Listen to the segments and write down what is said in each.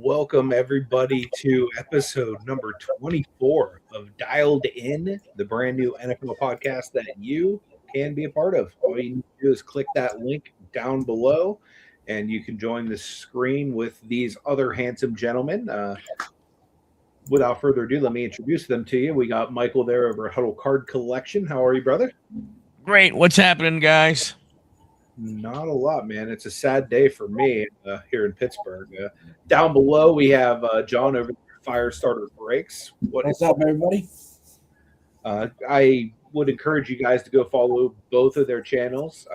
welcome everybody to episode number 24 of Dialed In, the brand new NFL podcast that you can be a part of. All you need to do is click that link down below, and you can join the screen with these other handsome gentlemen. Without further ado, let me introduce them to you. We got Michael there over at Huddle Card Collection. How are you, brother? Great. What's happening, guys? Not a lot, man. It's a sad day for me here in Pittsburgh. Down below, we have John over there, Firestarter Breaks. What's up, everybody? I would encourage you guys to go follow both of their channels.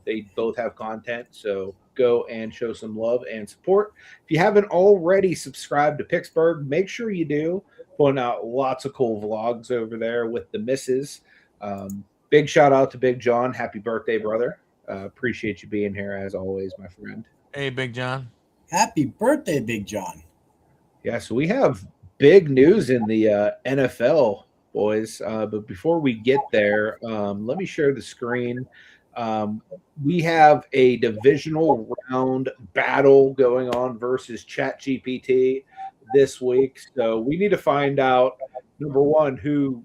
They both have content, so go and show some love and support. If you haven't already subscribed to Pittsburgh, make sure you do. Putting out lots of cool vlogs over there with the missus. Big shout out to Big John. Happy birthday, brother. Appreciate you being here as always, my friend. Hey, Big John. Happy birthday, Big John. Yeah, so we have big news in the NFL, boys. But before we get there, let me share the screen. We have a divisional round battle going on versus ChatGPT this week. So we need to find out, number one, who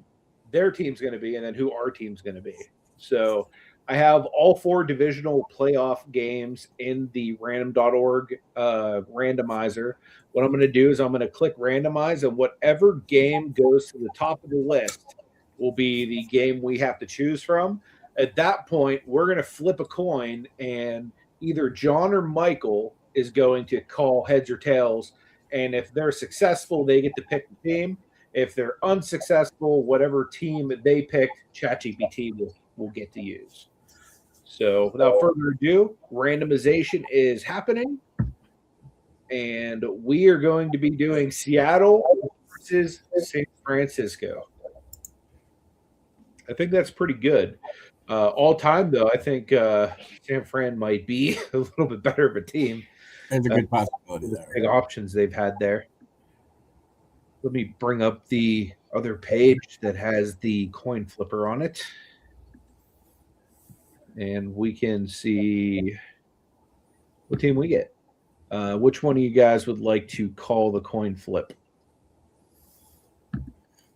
their team's going to be and then who our team's going to be. So I have all 4 divisional playoff games in the random.org randomizer. What I'm going to do is I'm going to click randomize, and whatever game goes to the top of the list will be the game we have to choose from. At that point, we're going to flip a coin, and either John or Michael is going to call heads or tails. And if they're successful, they get to pick the team. If they're unsuccessful, whatever team they picked, ChatGPT will get to use. So without further ado, randomization is happening, and we are going to be doing Seattle versus San Francisco. I think that's pretty good. All time, though, I think San Fran might be a little bit better of a team. There's a good possibility there. Big options they've had there. Let me bring up the other page that has the coin flipper on it. And we can see what team we get. Which one of you guys would like to call the coin flip?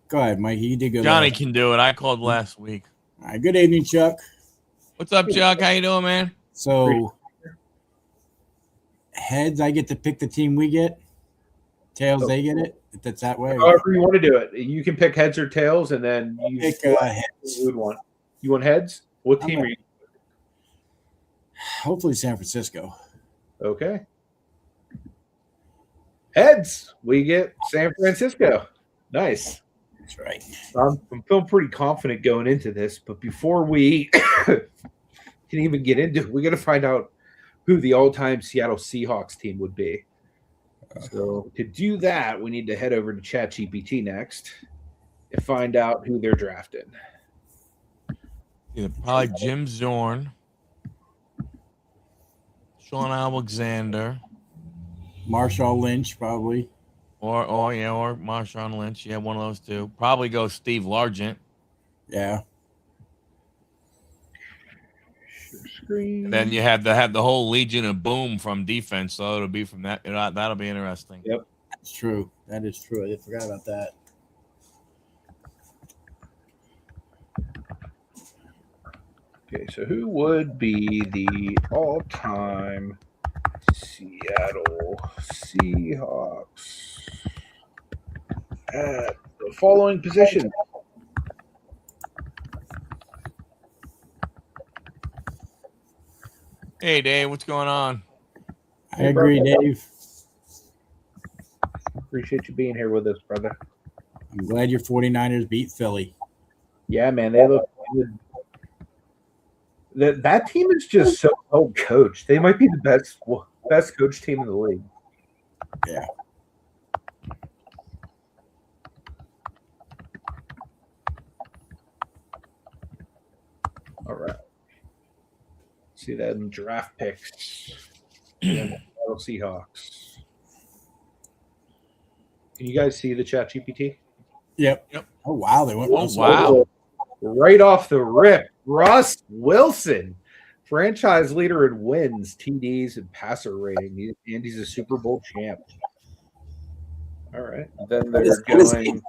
Go ahead, Mike. You did good. Johnny can do it. I called last week. All right. Good evening, Chuck. What's up, Chuck? How you doing, man? So, heads, I get to pick the team we get. Tails, they get it. If that's that way. However you want to do it. You can pick heads or tails, and then you pick heads. You would want. You want heads? What team are you? Hopefully San Francisco. Okay. Heads. We get San Francisco. Nice. That's right. I'm feeling pretty confident going into this, but before we can even get into it, we got to find out who the all-time Seattle Seahawks team would be. So to do that, we need to head over to ChatGPT next and find out who they're drafting. Yeah, probably Jim Zorn, Sean Alexander, Marshawn Lynch, probably. or Marshawn Lynch. Yeah, one of those two. Probably go Steve Largent. Yeah. Screen. Then you have the whole Legion of Boom from defense, so it'll be from that. That'll be interesting. Yep, That's true. That is true. I forgot about that. Okay, so who would be the all-time Seattle Seahawks at the following position? Hey, Dave, what's going on? I agree, Dave. Appreciate you being here with us, brother. I'm glad your 49ers beat Philly. Yeah, man, they look good. That team is just so well coached. They might be the best coach team in the league. Yeah. All right. See that in draft picks. Seahawks. Can you guys see the ChatGPT? Yep. Oh, wow. They went. Oh, wow. Right off the rip, Russ Wilson, franchise leader in wins, TDs, and passer rating. And he's a Super Bowl champ. All right. Then they're going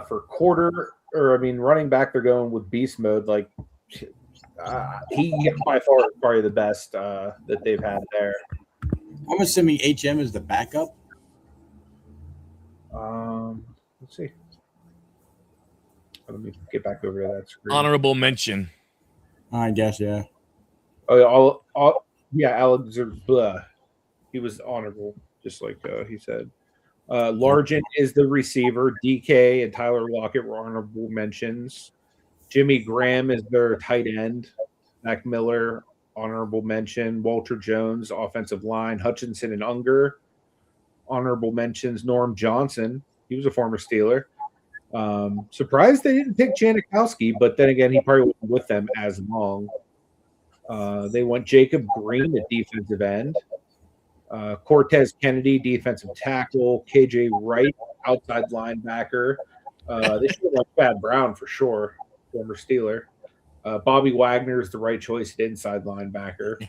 for running back. They're going with beast mode. Like he by far is probably the best that they've had there. I'm assuming HM is the backup. Let's see. Let me get back over to that screen. Honorable mention. I guess, yeah. Oh, Alexander. Blah. He was honorable, just like he said. Largent is the receiver. DK and Tyler Lockett were honorable mentions. Jimmy Graham is their tight end. Mac Miller, honorable mention. Walter Jones, offensive line. Hutchinson and Unger, honorable mentions. Norm Johnson, he was a former Steeler. Surprised they didn't pick Janikowski, but then again, he probably wasn't with them as long. They went Jacob Green at defensive end. Cortez Kennedy, defensive tackle. KJ Wright, outside linebacker. They should have went Chad Brown for sure, former Steeler. Bobby Wagner is the right choice at inside linebacker.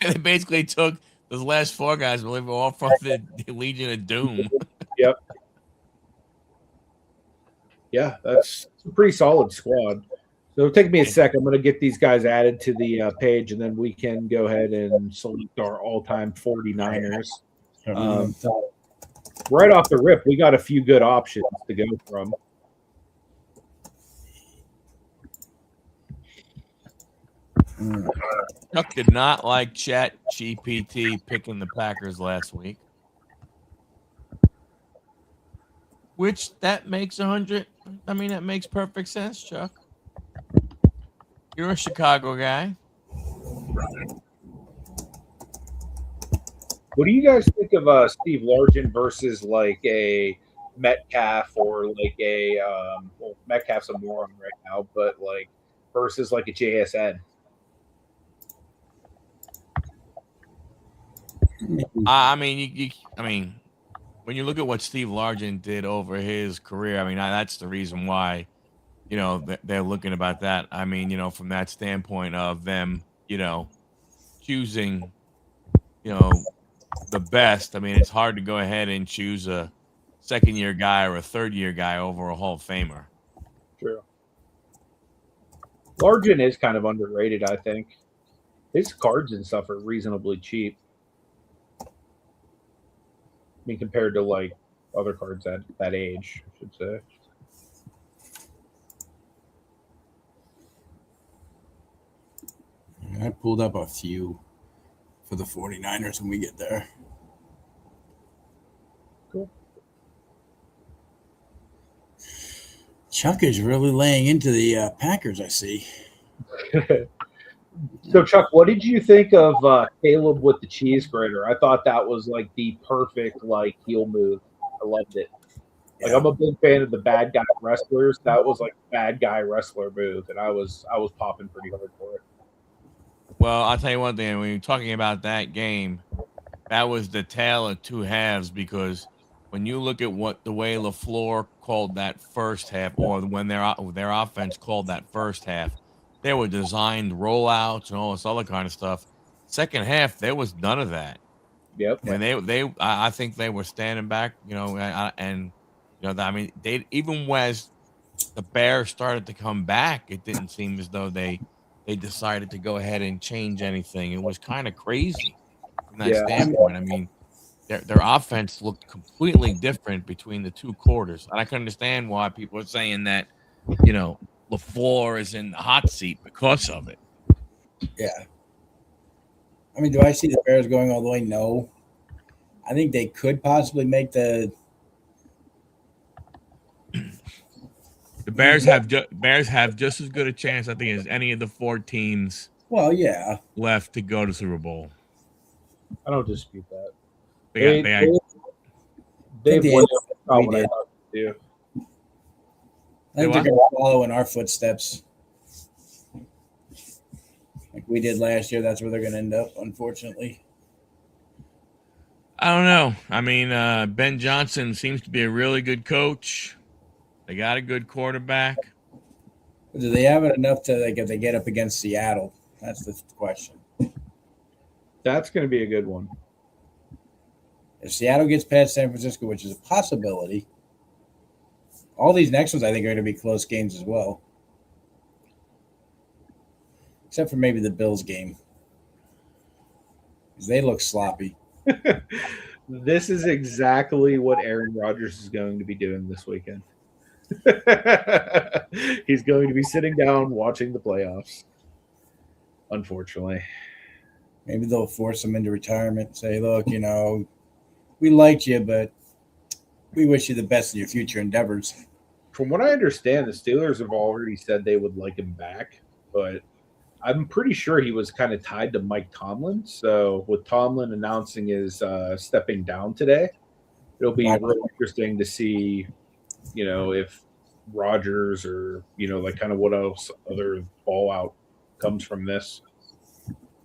They basically took those last four guys, I believe, all from the Legion of Doom. Yep. Yeah, that's a pretty solid squad. So it'll take me a sec. I'm going to get these guys added to the page, and then we can go ahead and select our all-time 49ers. Right off the rip, we got a few good options to go from. Chuck did not like ChatGPT picking the Packers last week. Which that makes that makes perfect sense, Chuck. You're a Chicago guy. What do you guys think of Steve Largent versus like a Metcalf or like a Metcalf's a moron right now, but like versus like a JSN? When you look at what Steve Largent did over his career, that's the reason why, they're looking about that. From that standpoint of them, choosing, the best. It's hard to go ahead and choose a second-year guy or a third-year guy over a Hall of Famer. True. Largent is kind of underrated, I think. His cards and stuff are reasonably cheap. Compared to like other cards at that age, I should say. I pulled up a few for the 49ers when we get there. Cool. Chuck is really laying into the Packers, I see. So, Chuck, what did you think of Caleb with the cheese grater? I thought that was like the perfect like heel move. I loved it. Like I'm a big fan of the bad guy wrestlers. That was like a bad guy wrestler move, and I was popping pretty hard for it. Well, I'll tell you one thing. When you're talking about that game, that was the tale of two halves, because when you look at the way LaFleur called that first half, or when their offense called that first half, there were designed rollouts and all this other kind of stuff. Second half, there was none of that. Yep. I think they were standing back, even as the Bears started to come back, it didn't seem as though they decided to go ahead and change anything. It was kind of crazy from that standpoint. Their offense looked completely different between the two quarters, and I can understand why people are saying that, LaFleur is in the hot seat because of it. Yeah. Do I see the Bears going all the way? No. I think they could possibly make the. The Bears have just as good a chance, I think, as any of the four teams. Well, yeah. Left to go to Super Bowl. I don't dispute that. They've won it. I think they're going to follow in our footsteps. Like we did last year, that's where they're going to end up, unfortunately. I don't know. Ben Johnson seems to be a really good coach. They got a good quarterback. Do they have it enough to, if they get up against Seattle? That's the question. That's going to be a good one. If Seattle gets past San Francisco, which is a possibility, all these next ones I think are going to be close games as well. Except for maybe the Bills game. Because they look sloppy. This is exactly what Aaron Rodgers is going to be doing this weekend. He's going to be sitting down watching the playoffs. Unfortunately. Maybe they'll force him into retirement and say, look, we liked you, but we wish you the best in your future endeavors. From what I understand, the Steelers have already said they would like him back, but I'm pretty sure he was kind of tied to Mike Tomlin. So with Tomlin announcing his stepping down today, it'll be really interesting to see, if Rodgers or, like kind of what else other fallout comes from this.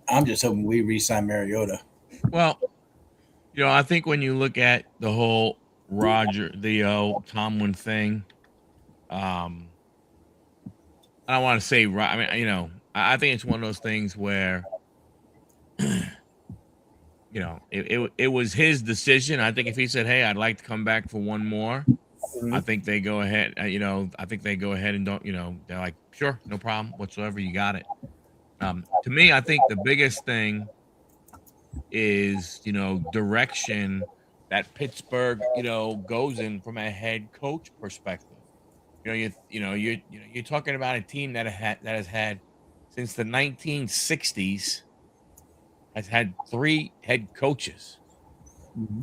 I'm just hoping we re-sign Mariota. Well, I think when you look at the whole Tomlin thing, I don't want to say, I mean, I think it's one of those things where, it was his decision. I think if he said, hey, I'd like to come back for one more, I think they go ahead, I think they go ahead and don't, they're like, sure, no problem whatsoever. You got it. To me, I think the biggest thing is, direction that Pittsburgh, goes in from a head coach perspective. You're talking about a team that has had since the 1960s has had 3 head coaches. Mm-hmm.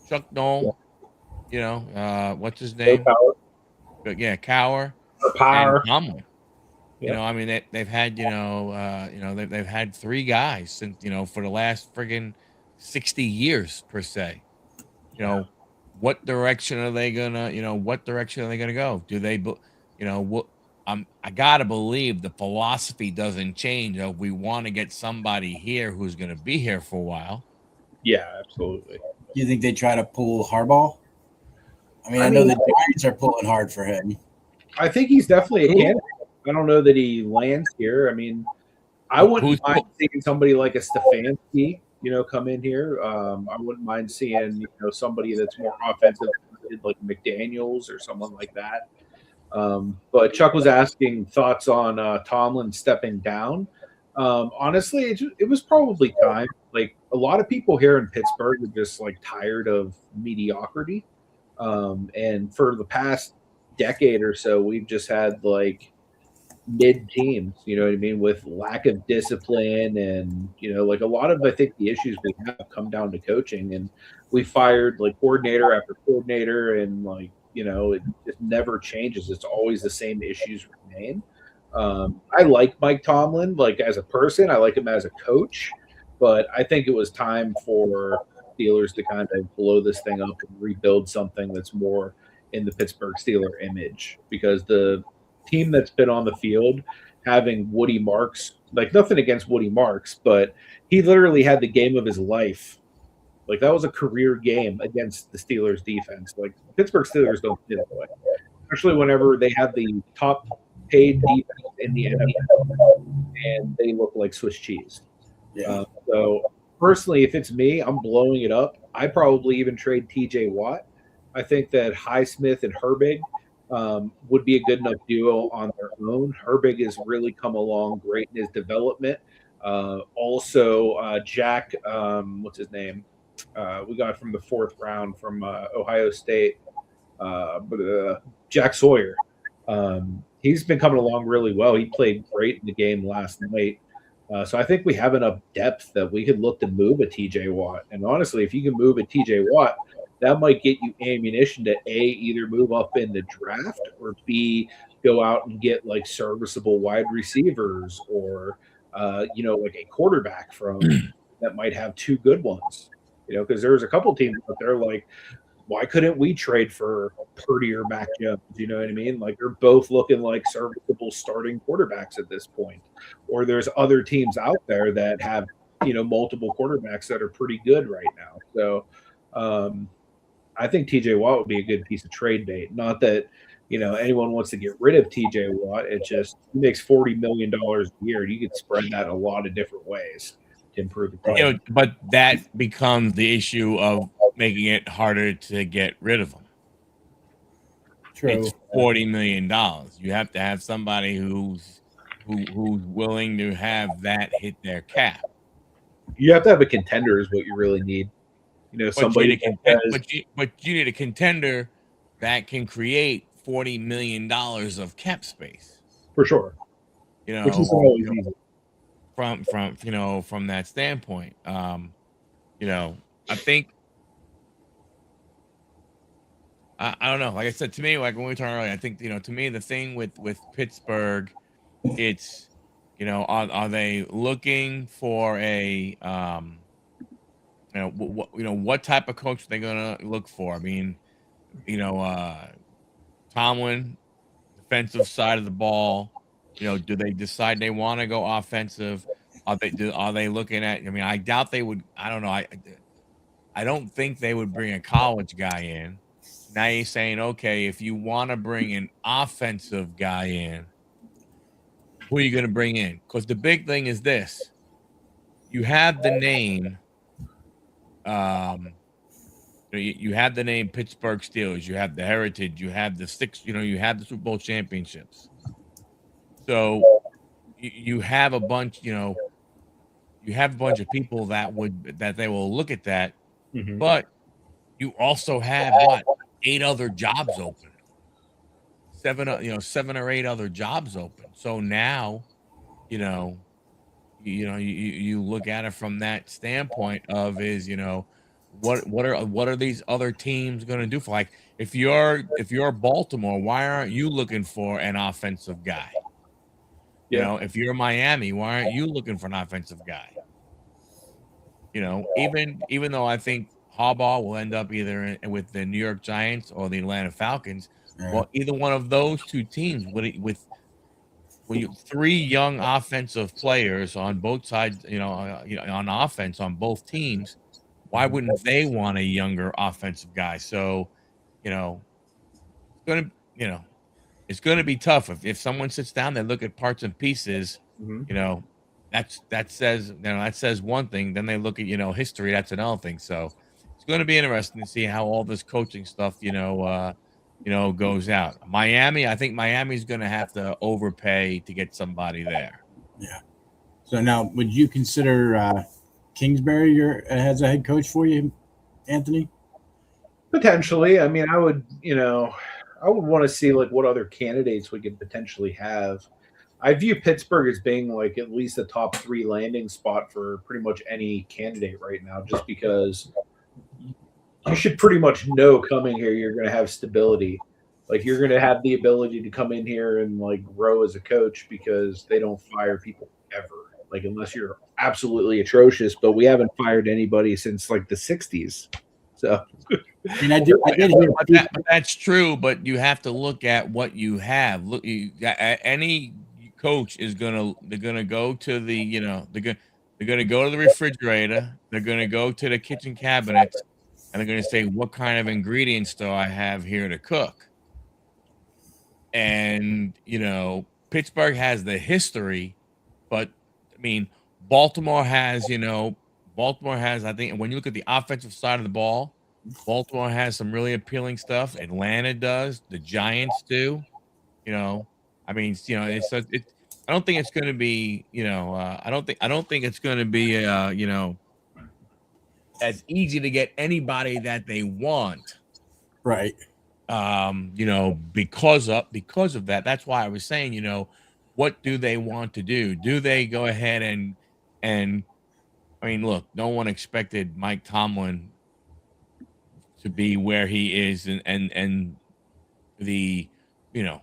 Chuck Noll, what's his name? Cowher. Power. And Tomlin. Yep. I mean, they've had, they've had 3 guys since, for the last friggin' 60 years per se. What direction are they gonna, go? Do they, I gotta believe the philosophy doesn't change. We want to get somebody here who's gonna be here for a while. Yeah, absolutely. You think they try to pull Harbaugh? I mean, I know the Giants are pulling hard for him. I think he's definitely a candidate. I don't know that he lands here. I mean, I wouldn't mind seeing somebody like a Stefanski, come in here. I wouldn't mind seeing, somebody that's more offensive, like McDaniels or someone like that. But Chuck was asking thoughts on Tomlin stepping down. Honestly, it was probably time. Like a lot of people here in Pittsburgh are just like tired of mediocrity. And for the past decade or so, we've just had like mid teams, you know what I mean, with lack of discipline and, like a lot of, I think the issues we have come down to coaching, and we fired like coordinator after coordinator, and like, it just never changes. It's always the same issues remain. I like Mike Tomlin, like as a person, I like him as a coach, but I think it was time for Steelers to kind of blow this thing up and rebuild something that's more in the Pittsburgh Steeler image, because the team that's been on the field having Woody Marks, like nothing against Woody Marks, but he literally had the game of his life. Like that was a career game against the Steelers defense. Like Pittsburgh Steelers don't play that way, especially whenever they have the top paid defense in the NFL and they look like Swiss cheese. Yeah. So personally, if it's me, I'm blowing it up. I probably even trade TJ Watt. I think that Highsmith and Herbig would be a good enough duo on their own. Herbig has really come along great in his development. Also, Jack, what's his name? We got from the 4th round from Ohio State, Jack Sawyer. He's been coming along really well. He played great in the game last night. So I think we have enough depth that we could look to move a TJ Watt. And honestly, if you can move a TJ Watt, that might get you ammunition to A, either move up in the draft, or B, go out and get like serviceable wide receivers, or like a quarterback from that might have 2 good ones. Because there's a couple teams out there like, why couldn't we trade for Purdy or Mac Jones? You know what I mean? Like they're both looking like serviceable starting quarterbacks at this point. Or there's other teams out there that have, multiple quarterbacks that are pretty good right now. So I think TJ Watt would be a good piece of trade bait. Not that, anyone wants to get rid of TJ Watt. It's just he makes $40 million a year. You could spread that a lot of different ways. to improve the team. You know, but that becomes the issue of making it harder to get rid of them. True. It's $40 million. You have to have somebody who's willing to have that hit their cap. You have to have a contender is what you really need. You know, But you somebody need that says, but you need a contender that can create $40 million of cap space. for sure, You which know, is always easy. from that standpoint. You know, I think I don't know. Like I said, to me, like when we talked earlier, I think, you know, to me, the thing with Pittsburgh, it's, you know, are they looking for a you know, what type of coach are they gonna look for? I mean, you know, Tomlin, defensive side of the ball. You know, do they decide they want to go offensive? Are they looking at? I mean, I doubt they would. I don't know. I don't think they would bring a college guy in. Now you're saying, okay, if you want to bring an offensive guy in, who are you going to bring in? Because the big thing is this: you have the name. Um, you have the name Pittsburgh Steelers. You have the heritage. You have the six. You know, you have the Super Bowl championships. So you have a bunch. You know, you have a bunch of people that they will look at that. Mhm. But you also have what, 8 other jobs open, 7 or 8 other jobs open. So now, you know, you look at it from that standpoint of is, you know, what are these other teams going to do for, like, if you're Baltimore, why aren't you looking for an offensive guy? You Yeah. know, if you're Miami, why aren't you looking for an offensive guy? You know, even though I think Harbaugh will end up either with the New York Giants or the Atlanta Falcons, Yeah. well, either one of those two teams with when you 3 young offensive players on both sides, on offense on both teams, why wouldn't they want a younger offensive guy? So, you know, it's gonna, you know, it's gonna be tough if someone sits down, they look at parts and pieces, Mhm. you know, that says one thing. Then they look at, history, that's another thing. So it's going to be interesting to see how all this coaching stuff, goes out. Miami, I think Miami's going to have to overpay to get somebody there. Yeah. So now, would you consider Kingsbury as a head coach for you, Anthony? Potentially. I mean, I would want to see like what other candidates we could potentially have. I view Pittsburgh as being like at least a top 3 landing spot for pretty much any candidate right now, just because you should pretty much know coming here you're going to have stability. Like you're going to have the ability to come in here and like grow as a coach because they don't fire people ever. Like unless you're absolutely atrocious, but we haven't fired anybody since like the 60s. So I mean, I did hear But that's true. But you have to look at what you have. Look, any coach they're gonna go to the they're gonna go to the refrigerator. They're gonna go to the kitchen cabinets, and they're gonna say, "What kind of ingredients do I have here to cook?" And Pittsburgh has the history, but I mean, Baltimore has, I think, when you look at the offensive side of the ball, Baltimore has some really appealing stuff. Atlanta does. The Giants do. You know, I mean, I don't think it's going to be, I don't think it's going to be, as easy to get anybody that they want. right. Because of that. That's why I was saying, what do they want to do? Do they go ahead and I mean, look, no one expected Mike Tomlin to be where he is and the, you know,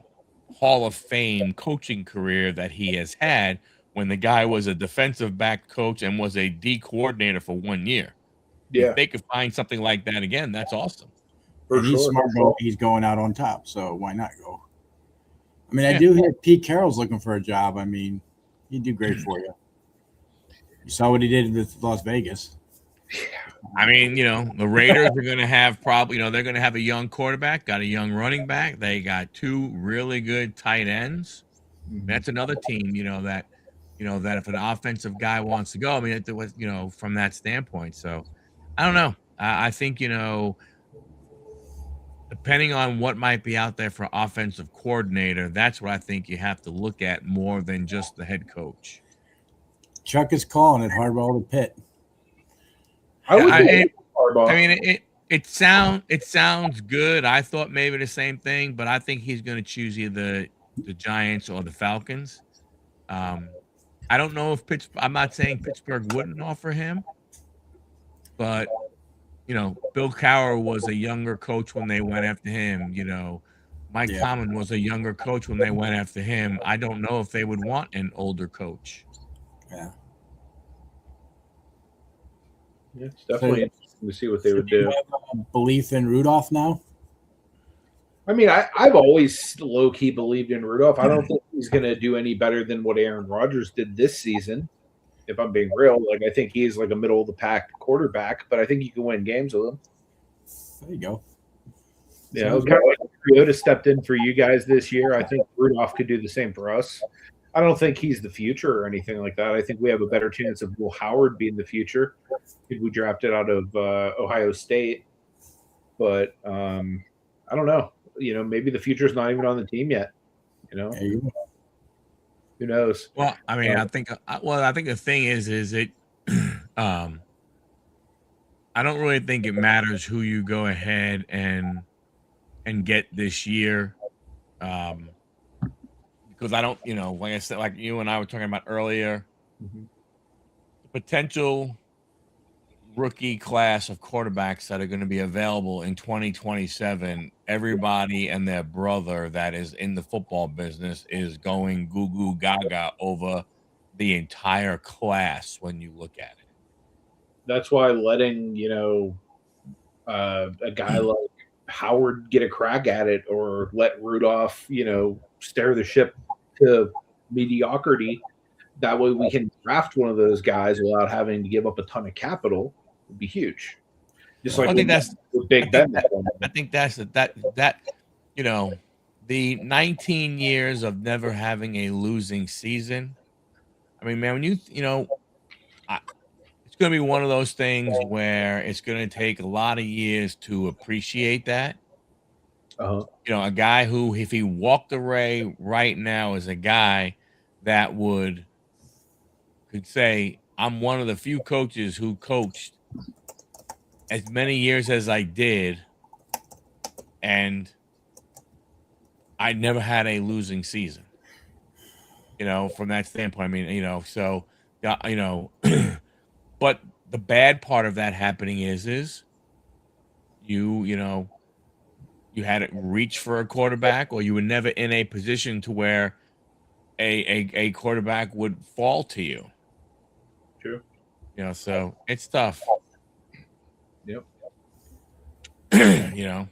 Hall of Fame coaching career that he has had when the guy was a defensive back coach and was a D coordinator for 1 year. If yeah, they could find something like that again, that's awesome. for And he's sure. smart. He's going out on top. So why not go? I mean, I Yeah. do hear Pete Carroll's looking for a job. I mean, he'd do great for you. You saw what he did with Las Vegas. I mean, the Raiders are going to have they're going to have a young quarterback, got a young running back. They got 2 really good tight ends. Mhm. That's another team, that that if an offensive guy wants to go, I mean, it was, from that standpoint. So I don't know. I think, depending on what might be out there for offensive coordinator, that's what I think you have to look at more than just the head coach. Chuck is calling it Hardball to Pitt. I would I Harbaugh. mean, it sounds good. I thought maybe the same thing, but I think he's going to choose either the Giants or the Falcons. I don't know if I'm not saying Pittsburgh wouldn't offer him, but Bill Cowher was a younger coach when they went after him. Mike Tomlin was a younger coach when they went after him. I don't know if they would want an older coach. Yeah. Yeah, it's definitely interesting to see what they would do. You have a belief in Rudolph now? I mean, I've always low key believed in Rudolph. I don't think he's going to do any better than what Aaron Rodgers did this season. If I'm being real, I think he's like a middle of the pack quarterback, but I think you can win games with him. There you go. Yeah, kind of like Toyota stepped in for you guys this year. I think Rudolph could do the same for us. I don't think he's the future or anything like that. I think we have a better chance of Will Howard being the future if we drafted out of Ohio State. But I don't know. Maybe the future's not even on the team yet. Who knows? Well, I mean, I think the thing is it. I don't really think it matters who you go ahead and get this year, because I don't, like I said, like you and I were talking about earlier, the potential rookie class of quarterbacks that are going to be available in 2027, everybody and their brother that is in the football business is going goo goo gaga over the entire class when you look at it. That's why letting, a guy like Howard get a crack at it, or let Rudolph, steer the ship to mediocrity. That way we can draft one of those guys without having to give up a ton of capital. Would be huge. Just like I think that's Big Ben. I think that's that the 19 years of never having a losing season. I mean, man, when it's going to be one of those things where it's going to take a lot of years to appreciate that. Uh-huh. A guy who, if he walked away right now, is a guy that could say, I'm one of the few coaches who coached as many years as I did, and I never had a losing season. From that standpoint, I mean, so but the bad part of that happening is you had to reach for a quarterback, or you were never in a position to where a quarterback would fall to you. True. So it's tough. Yep. Yeah,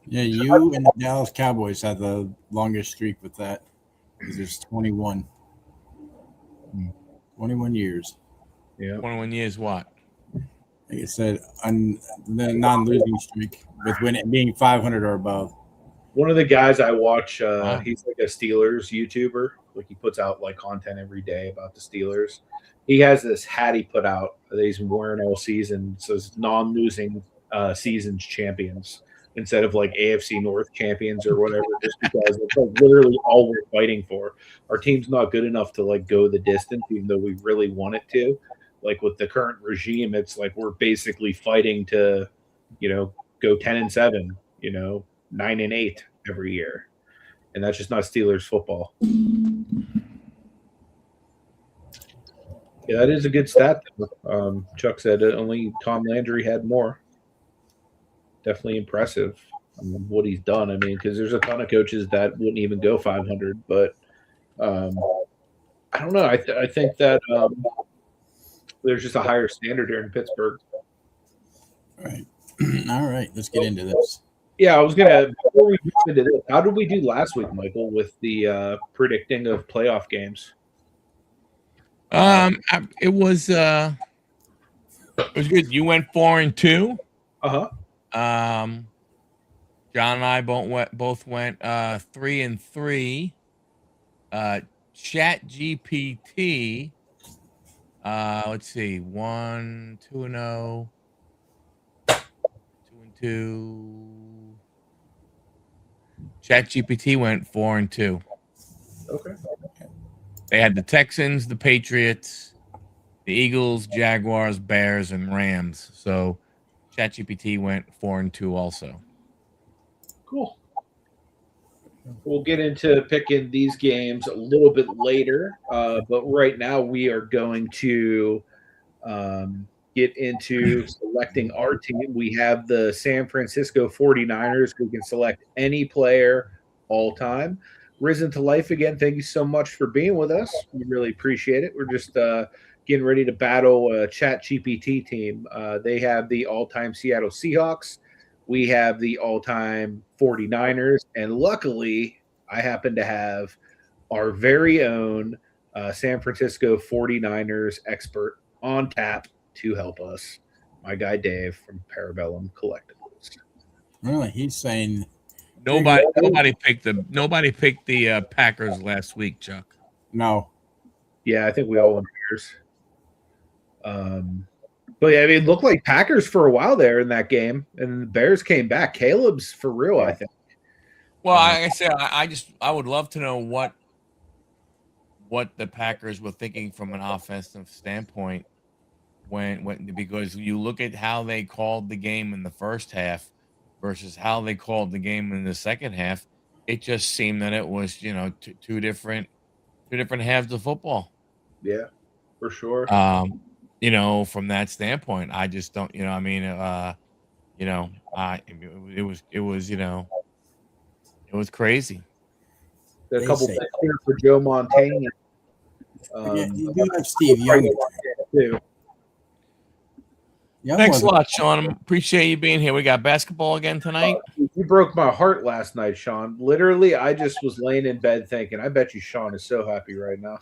you and the Dallas Cowboys had the longest streak with that. There's 21. 21 years. Yeah. 21 years what? Like I said, on the non-losing streak with being 500 or above. One of the guys I watch, Wow. He's like a Steelers YouTuber. Like he puts out like content every day about the Steelers. He has this hat he put out that he's been wearing all season. It says non-losing seasons champions instead of like AFC North champions or whatever, just because it's like literally all we're fighting for. Our team's not good enough to like go the distance, even though we really want it to. Like with the current regime, it's like we're basically fighting to, go 10-7, 9-8 every year. And that's just not Steelers football. Yeah, that is a good stat. Chuck said only Tom Landry had more. Definitely impressive what he's done. I mean, because there's a ton of coaches that wouldn't even go 500, but I don't know. I think that there's just a higher standard here in Pittsburgh. All right, let's get into this. Yeah, I was gonna, before we move into this, how did we do last week, Michael, with the predicting of playoff games? It was good. You went 4-2. Uh-huh. John and I both went 3-3. ChatGPT. Let's see. 1, 2-0, 2-2. ChatGPT went 4-2. Okay. They had the Texans, the Patriots, the Eagles, Jaguars, Bears, and Rams. So ChatGPT went 4-2 also. Cool. We'll get into picking these games a little bit later, but right now we are going to get into selecting our team. We have the San Francisco 49ers who can select any player all time. Risen to life again. Thank you so much for being with us. We really appreciate it. We're just getting ready to battle a ChatGPT team. They have the all-time Seattle Seahawks. We have the all-time 49ers. And luckily, I happen to have our very own San Francisco 49ers expert on tap to help us. My guy Dave from Parabellum Collectibles. Really, he's saying Nobody picked the Packers last week, Chuck. no. Yeah, I think we all went Bears. But yeah, I mean, it looked like Packers for a while there in that game, and the Bears came back. Caleb's for real, I think. Well, like I said, I would love to know what the Packers were thinking from an offensive standpoint because you look at how they called the game in the first half versus how they called the game in the second half. It just seemed that it was two different halves of football. Yeah, for sure. From that standpoint, I just don't. It was crazy. A couple picks here for Joe Montana. You do have Steve Young too. Thanks a lot, Sean. Appreciate you being here. We got basketball again tonight. You broke my heart last night, Sean. Literally, I just was laying in bed thinking, I bet you Sean is so happy right now.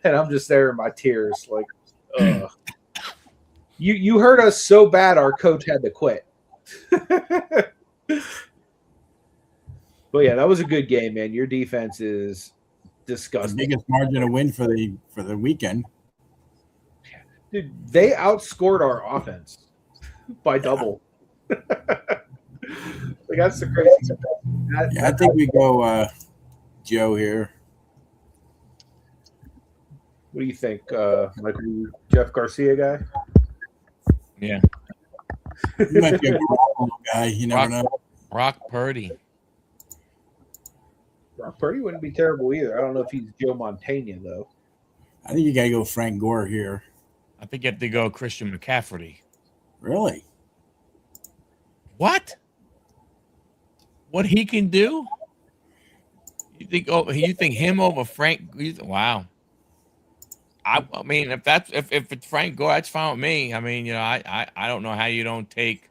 And I'm just there in my tears like, ugh. You hurt us so bad our coach had to quit. But yeah, that was a good game, man. Your defense is disgusting. The biggest margin of win for the weekend. Dude, they outscored our offense by double. Like, that's the crazy stuff. I think we go Joe here. What do you think, Jeff Garcia guy? Yeah. He might be a guy. You never know. Brock Purdy. Brock Purdy wouldn't be terrible either. I don't know if he's Joe Montana, though. I think you got to go Frank Gore here. I think you have to go Christian McCaffrey. Really? What he can do? You think him over Frank? Wow. I mean, if it's Frank Gore, that's fine with me. I mean, I don't know how you don't take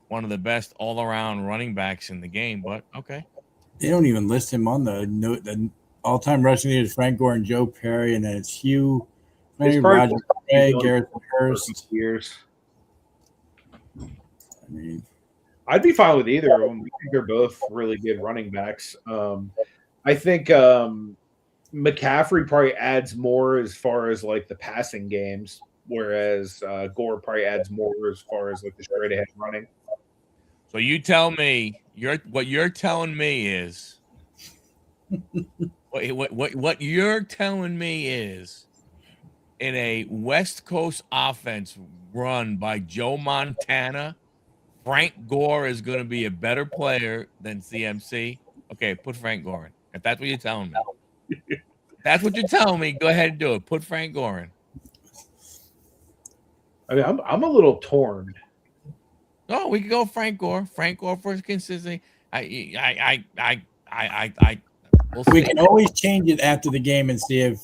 one of the best all around running backs in the game, but okay. They don't even list him on the all time rushing leaders: Frank Gore and Joe Perry, and then it's Hugh, Roger Craig, Garrett Hurst. Years. I mean, I'd be fine with either of them. I think they're both really good running backs. I think McCaffrey probably adds more as far as like the passing games, whereas Gore probably adds more as far as like the straight ahead running. So you tell me what you're telling me is what you're telling me is in a West Coast offense run by Joe Montana, Frank Gore is going to be a better player than CMC. Okay, put Frank Gore in. If that's what you're telling me. That's what you're telling me. Go ahead and do it. Put Frank Gore in. I mean, I'm a little torn. No, we can go Frank Gore. Frank Gore for consistency. We can always change it after the game and see if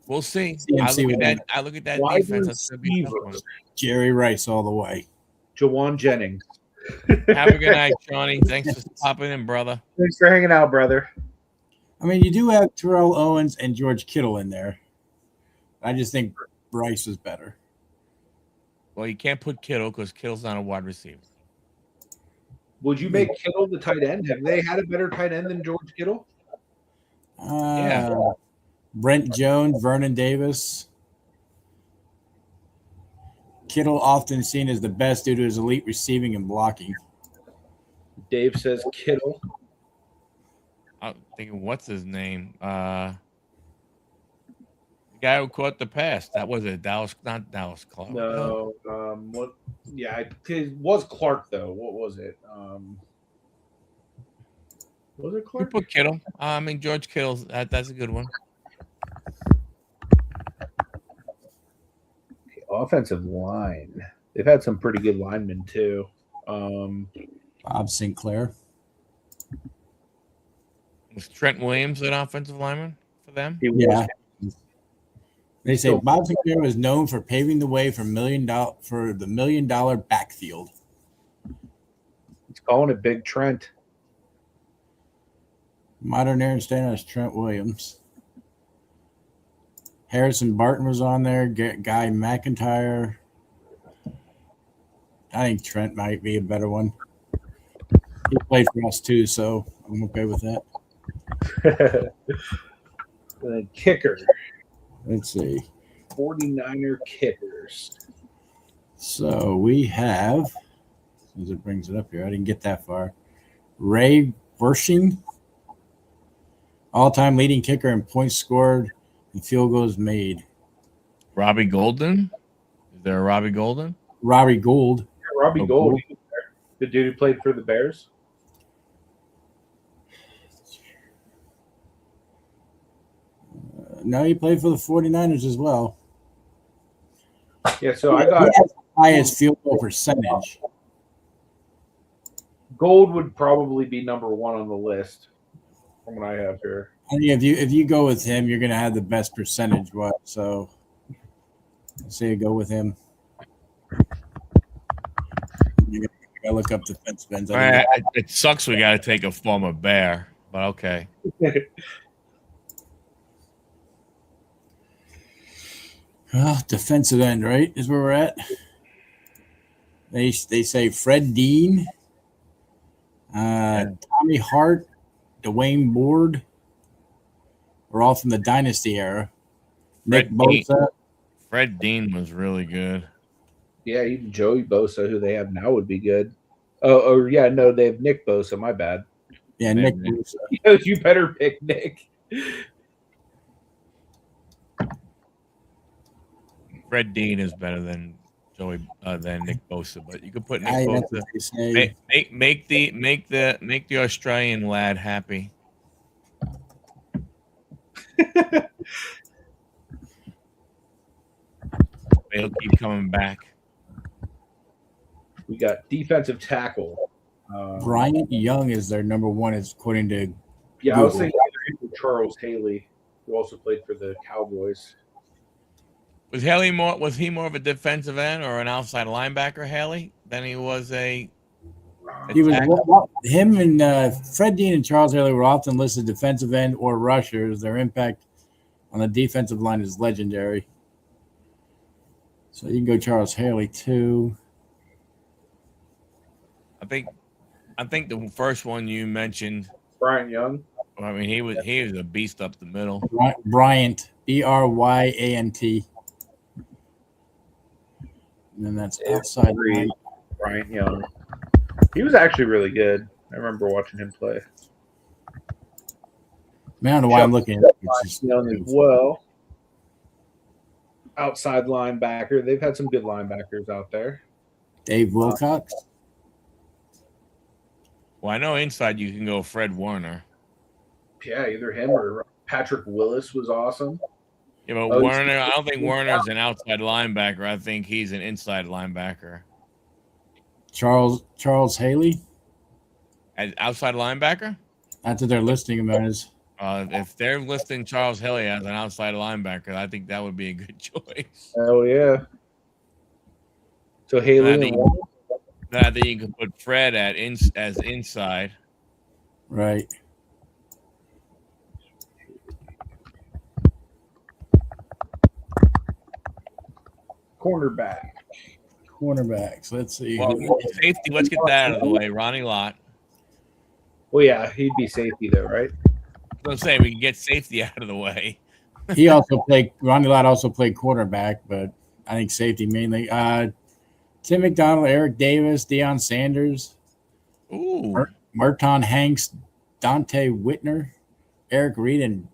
we'll see. CMC I look at that defense. Jerry Rice all the way. Jawan Jennings. Have a good night, Johnny. Thanks for popping in, brother. Thanks for hanging out, brother. I mean, you do have Terrell Owens and George Kittle in there. I just think Rice is better. Well, you can't put Kittle because Kittle's not a wide receiver. Would you make Kittle the tight end? Have they had a better tight end than George Kittle? Yeah. Brent Jones, Vernon Davis. Kittle often seen as the best due to his elite receiving and blocking. Dave says Kittle. I'm thinking, what's his name? The guy who caught the pass. That was it. Not Dallas Clark. No. What? Yeah, it was Clark though. What was it? Was it You Clark? put Kittle. I mean, George Kittle. That's a good one. Offensive line. They've had some pretty good linemen too. Bob Sinclair. Was Trent Williams an offensive lineman for them? Yeah. They say Bob Sinclair was known for paving the way for the $1 million backfield. He's calling it Big Trent. Modern Aaron Stanley is Trent Williams. Harrison Barton was on there. Guy McIntyre. I think Trent might be a better one. He played for us too, so I'm okay with that. The kicker. Let's see. 49er kickers. So we have, as it brings it up here, I didn't get that far. Ray Bershing, all-time leading kicker in points scored and field goals made. Robbie Golden? Is there a Robbie Golden? Robbie Gould. Yeah, Robbie Gould. The dude who played for the Bears. No, he played for the 49ers as well. Yeah, so I got highest field goal percentage. Gold would probably be number one on the list from what I have here. I think if you go with him, you're going to have the best percentage. So I say go with him. You got to look up defensive ends. It sucks we got to take a former Bear, but okay. Well, defensive end, right, is where we're at. They say Fred Dean, Tommy Hart, Dwayne Board. We're all from the Dynasty era. Nick Bosa. Fred Dean was really good. Yeah, even Joey Bosa, who they have now, would be good. Oh yeah, no, they have Nick Bosa. My bad. Yeah, Nick Bosa. You better pick Nick. Fred Dean is better than than Nick Bosa, but you could put Nick Bosa. Make the Australian lad happy. They'll keep coming back. We got defensive tackle. Bryant Young is their number one, according to Yeah, Google. I was thinking either Charles Haley, who also played for the Cowboys. Was he more of a defensive end or an outside linebacker, Haley, than he was a? He was him and Fred Dean and Charles Haley were often listed defensive end or rushers. Their impact on the defensive line is legendary. So you can go Charles Haley too. I think the first one you mentioned, Bryant Young. I mean, he was a beast up the middle. Bryant, Bryant. And then that's outside. Bryant Young. He was actually really good. I remember watching him play. Man, I don't know why I'm looking at it. Young as well. Outside linebacker. They've had some good linebackers out there. Dave Wilcox. Well, I know inside you can go Fred Warner. Yeah, either him or Patrick Willis was awesome. Yeah, but Warner, I don't think Warner's an outside linebacker. I think he's an inside linebacker. Charles Haley. As outside linebacker? That's what they're listing him as. If they're listing Charles Haley as an outside linebacker, I think that would be a good choice. Oh yeah. So Haley. I think you can put Fred as inside. Right. Cornerbacks. Let's see. Well, safety. Let's get that out of the way. Ronnie Lott. Well, yeah, he'd be safety though, right? I'm saying we can get safety out of the way. Ronnie Lott also played quarterback, but I think safety mainly. Tim McDonald, Eric Davis, Deion Sanders, Ooh. Merton Hanks, Dante Whitner, Eric Reed, and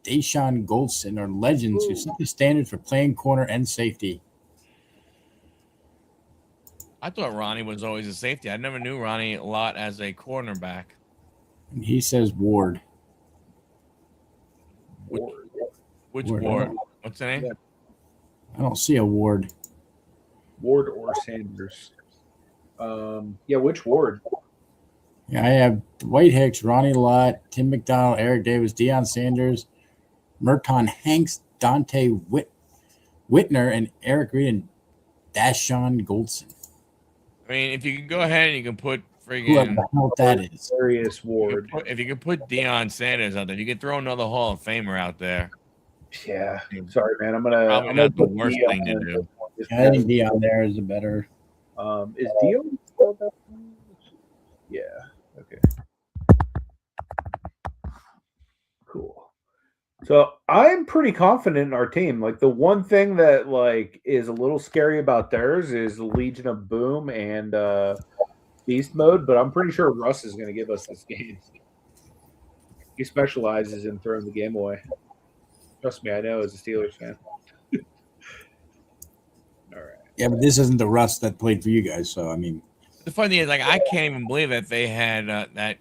Deshaun Goldson are legends who set the standard for playing corner and safety. I thought Ronnie was always a safety. I never knew Ronnie Lott as a cornerback. And he says Ward. Which Ward? What's the name? I don't see a Ward. Ward or Sanders? Yeah, which Ward? Yeah, I have Dwight Hicks, Ronnie Lott, Tim McDonald, Eric Davis, Deion Sanders, Merton Hanks, Dante Whitner, and Eric Reed and Deshaun Goldson. I mean, if you can go ahead and you can put Whoever the hell that is. Darius Ward. If you could put Deion Sanders out there, you could throw another Hall of Famer out there. Yeah. Sorry, man. I'm gonna not the worst thing to do. I think Deion there is a better. Is Dion? Yeah. Okay. Cool. So I'm pretty confident in our team. Like the one thing that like is a little scary about theirs is the Legion of Boom and Beast Mode, but I'm pretty sure Russ is going to give us this game. He specializes in throwing the game away. Trust me, I know as a Steelers fan. All right. Yeah, but this isn't the Russ that played for you guys. So I mean, the funny thing is, like, I can't even believe that they had that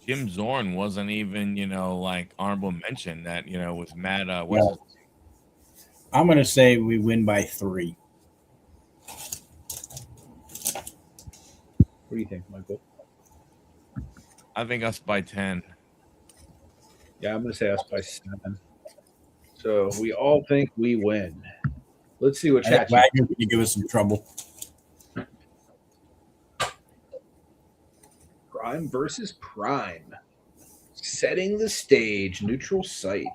Jim Zorn wasn't even, like honorable mention. That was Matt. What I'm going to say we win by 3. What do you think, Michael? I think us by 10. Yeah, I'm going to say us by 7. So we all think we win. Let's see what ChatGPT. Wagner can give us some trouble. Prime versus Prime. Setting the stage, neutral site.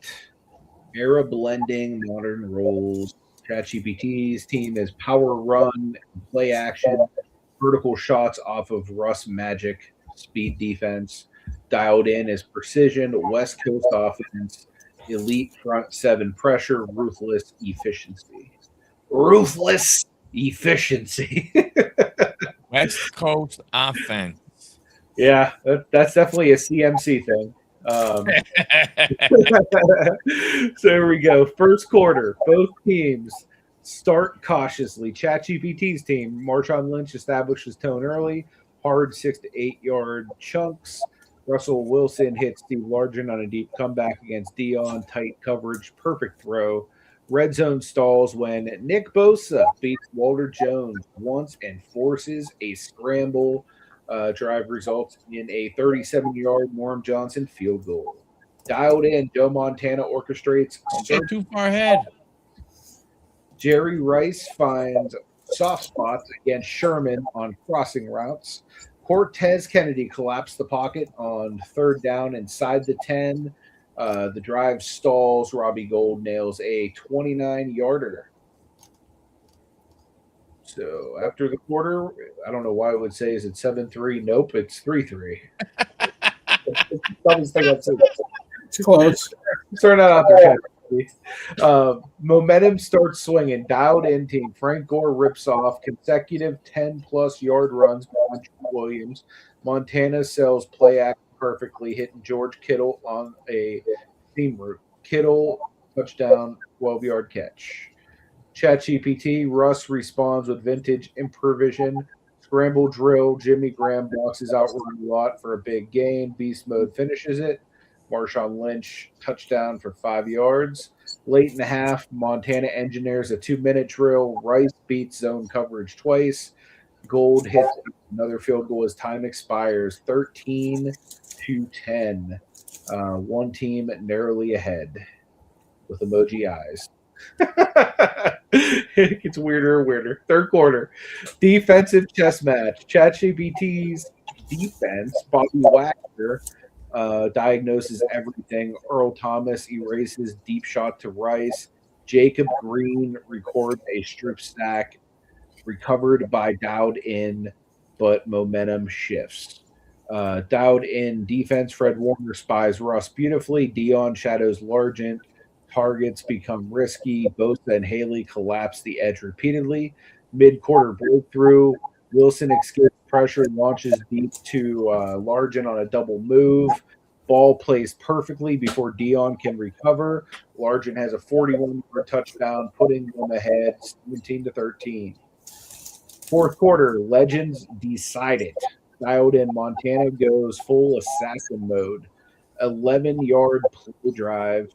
Era blending, modern roles. ChatGPT's team is power run, play action, vertical shots off of Russ Magic, speed defense. Dialed in is precision, West Coast offense, elite front 7 pressure, ruthless efficiency. Ruthless efficiency. West Coast offense. Yeah, that's definitely a CMC thing. So here we go. First quarter, both teams start cautiously. ChatGPT's team, Marshawn Lynch establishes tone early, hard 6 to 8 yard chunks. Russell Wilson hits Steve Largent on a deep comeback against Dion, tight coverage, perfect throw. Red zone stalls when Nick Bosa beats Walter Jones once and forces a scramble. Drive results in a 37-yard Norm Johnson field goal. Dialed in, Joe Montana orchestrates. Get too far ahead. Jerry Rice finds soft spots against Sherman on crossing routes. Cortez Kennedy collapsed the pocket on 3rd down inside the 10. The drive stalls. Robbie Gould nails a 29-yarder. So after the quarter, I don't know why I would say is it 7-3. Nope, it's 3-3. It's close. Turn that out there. Momentum starts swinging. Dialed in team. Frank Gore rips off consecutive 10-plus yard runs by Williams. Montana sells play action perfectly, hitting George Kittle on a seam route. Kittle, touchdown, 12-yard catch. ChatGPT, Russ responds with vintage improvisation. Scramble drill, Jimmy Graham boxes out Ronnie Lott for a big gain. Beast mode finishes it. Marshawn Lynch, touchdown for 5 yards. Late in the half, Montana engineers a 2-minute drill. Rice beats zone coverage twice. Gould hits another field goal as time expires. 13-10. One team narrowly ahead with emoji eyes. It gets weirder and weirder. Third quarter, defensive chess match. ChatGPT's defense, Bobby Wagner, diagnoses everything. Earl Thomas erases deep shot to Rice. Jacob Green records a strip stack recovered by dialed in, but momentum shifts. Dialed in defense, Fred Warner spies Russ beautifully. Dion shadows Largent. Targets become risky. Bosa and Haley collapse the edge repeatedly. Mid-quarter breakthrough. Wilson escapes pressure, launches deep to Largent on a double move. Ball plays perfectly before Dion can recover. Largent has a 41-yard touchdown, putting them ahead 17-13. Fourth quarter, Legends decide it. Dialed in, Montana goes full assassin mode. 11-yard play drive,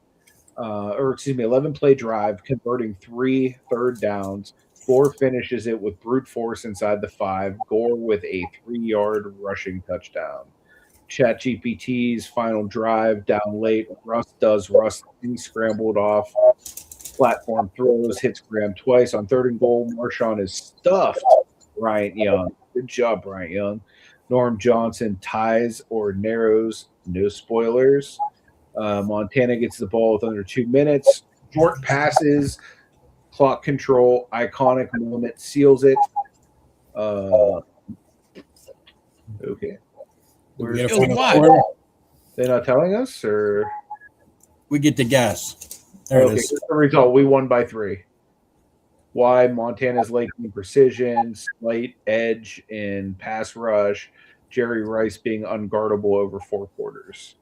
11 play drive, converting 3 third downs. Gore finishes it with brute force inside the 5. Gore with a 3-yard rushing touchdown. ChatGPT's final drive down late. Russ does Russ thing, scrambled off platform throws, hits Graham twice on 3rd and goal. Marshawn is stuffed. Bryant Young. Good job, Bryant Young. Norm Johnson ties or narrows. No spoilers. Montana gets the ball with under 2 minutes. Short passes, clock control, iconic moment, seals it. Okay. They're not telling us, or we get to guess. There okay, here's the result. We won by 3. Why? Montana's lacking precision, slight edge in pass rush. Jerry Rice being unguardable over 4 quarters.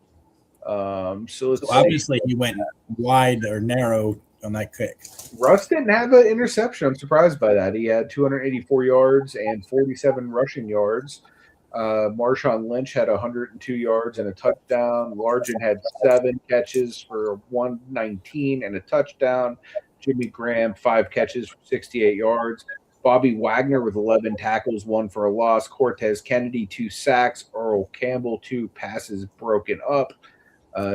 So obviously he went wide or narrow on that kick. Russ didn't have an interception. I'm surprised by that. He had 284 yards and 47 rushing yards. Marshawn Lynch had 102 yards and a touchdown. Largent had 7 catches for 119 and a touchdown. Jimmy Graham, 5 catches for 68 yards. Bobby Wagner with 11 tackles, 1 for a loss. Cortez Kennedy, 2 sacks. Earl Campbell, 2 passes broken up.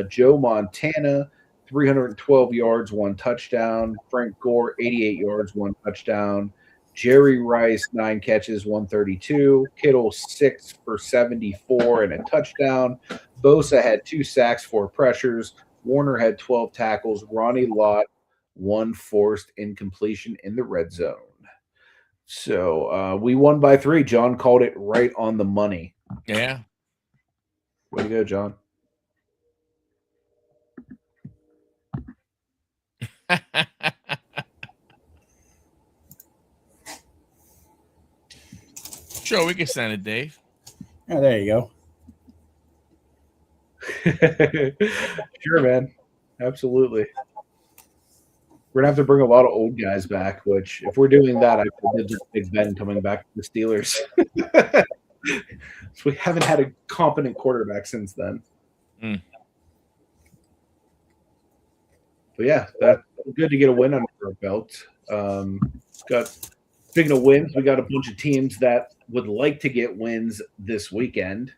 Joe Montana, 312 yards, 1 touchdown. Frank Gore, 88 yards, 1 touchdown. Jerry Rice, 9 catches, 132. Kittle, 6 for 74 and a touchdown. Bosa had 2 sacks, 4 pressures. Warner had 12 tackles. Ronnie Lott, 1 forced incompletion in the red zone. So we won by 3. John called it right on the money. Yeah. Way to go, John. Sure, we can send it, Dave. Oh, there you go. Sure, man. Absolutely. We're gonna have to bring a lot of old guys back, which if we're doing that, I could just Big Ben coming back to the Steelers. So we haven't had a competent quarterback since then. But yeah, that's good to get a win under our belt. Speaking of wins, we got a bunch of teams that would like to get wins this weekend.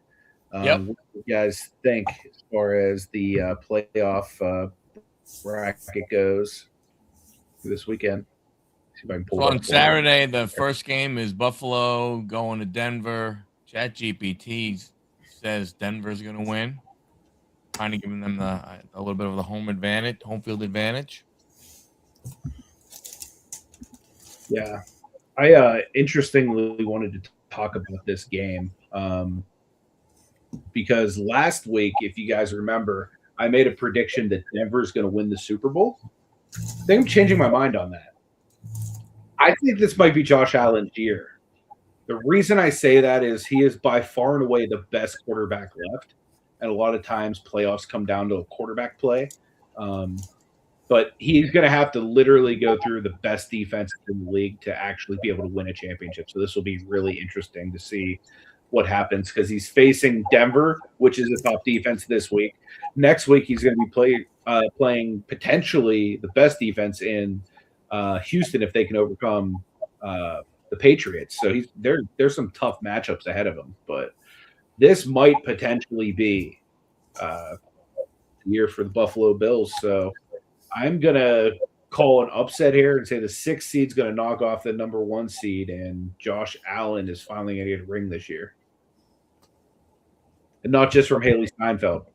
What do you guys think as far as the playoff bracket goes this weekend? See if I can pull on Saturday, the first game is Buffalo going to Denver. ChatGPT says Denver's going to win, kind of giving them a little bit of the home field advantage. Yeah. I interestingly wanted to talk about this game because last week, if you guys remember, I made a prediction that Denver's going to win the Super Bowl. I think I'm changing my mind on that. I think this might be Josh Allen's year. The reason I say that is he is by far and away the best quarterback left. And a lot of times playoffs come down to a quarterback play. But he's going to have to literally go through the best defense in the league to actually be able to win a championship. So this will be really interesting to see what happens because he's facing Denver, which is a top defense this week. Next week, he's going to be playing potentially the best defense in Houston if they can overcome the Patriots. So there's some tough matchups ahead of him. But this might potentially be the year for the Buffalo Bills. So I'm going to call an upset here and say the 6th seed's going to knock off the number 1 seed, and Josh Allen is finally going to get a ring this year. And not just from Haley Steinfeld.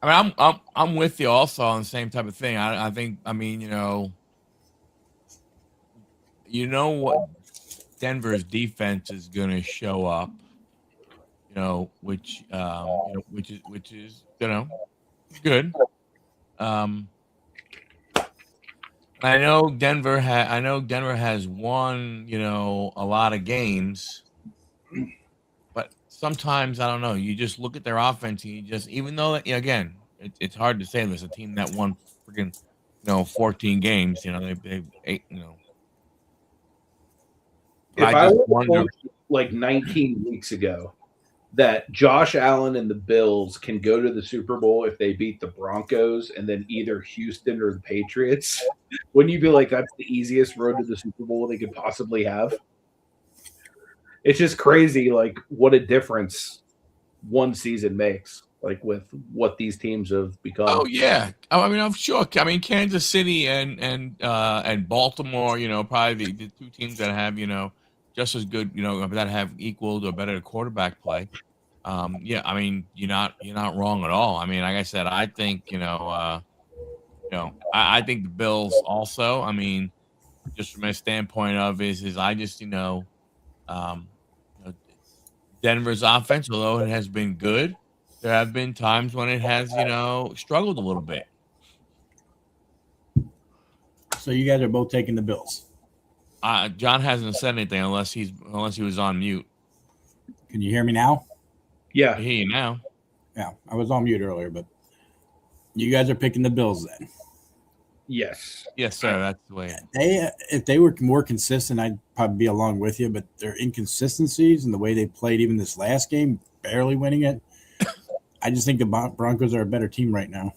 I mean, I'm with you also on the same type of thing. I think, you know what Denver's defense is going to show up. which is good. I know Denver has won, a lot of games, but sometimes I don't know. You just look at their offense, and even though again, it's hard to say there's a team that won freaking 14 games. They eight. But If I I just were wonder. like 19 weeks ago that Josh Allen and the Bills can go to the Super Bowl if they beat the Broncos and then either Houston or the Patriots, wouldn't you be like, that's the easiest road to the Super Bowl they could possibly have? It's just crazy, like what a difference one season makes, like with what these teams have become. Oh yeah, I mean I'm sure. I mean Kansas City and Baltimore, probably the two teams that have just as good, that have equal or better quarterback play. Yeah, I mean you're not wrong at all. I mean, like I said, I think I think the Bills also. I mean, just from a standpoint of is I just um, you know, Denver's offense, although it has been good, there have been times when it has struggled a little bit. So you guys are both taking the Bills. John hasn't said anything unless he was on mute. Can you hear me now? Yeah. I hear you now. Yeah, I was on mute earlier, but you guys are picking the Bills then. Yes. Yes, sir. That's the way. If they were more consistent, I'd probably be along with you. But their inconsistencies and the way they played, even this last game, barely winning it, I just think the Broncos are a better team right now.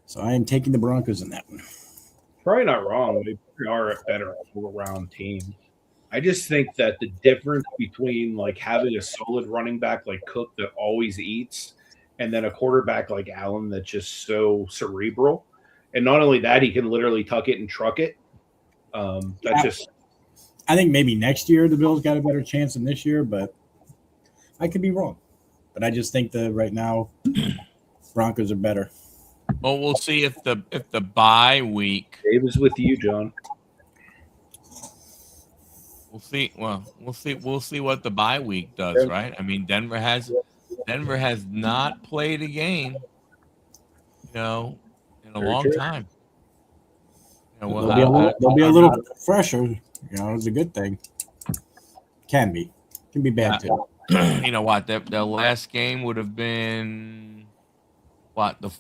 So I am taking the Broncos in that one. Probably not wrong. They are a better all-around team. I just think that the difference between like having a solid running back like Cook that always eats, and then a quarterback like Allen that's just so cerebral. And not only that, he can literally tuck it and truck it. I think maybe next year the Bills got a better chance than this year, but I could be wrong. But I just think that right now Broncos are better. Well, we'll see if the bye week. Dave is with you, John. We'll see. Well, we'll see what the bye week does, right? I mean, Denver has not played a game, in a long time. They'll be a little fresher. It's a good thing. Can be bad too. You know what? Their last game would have been what the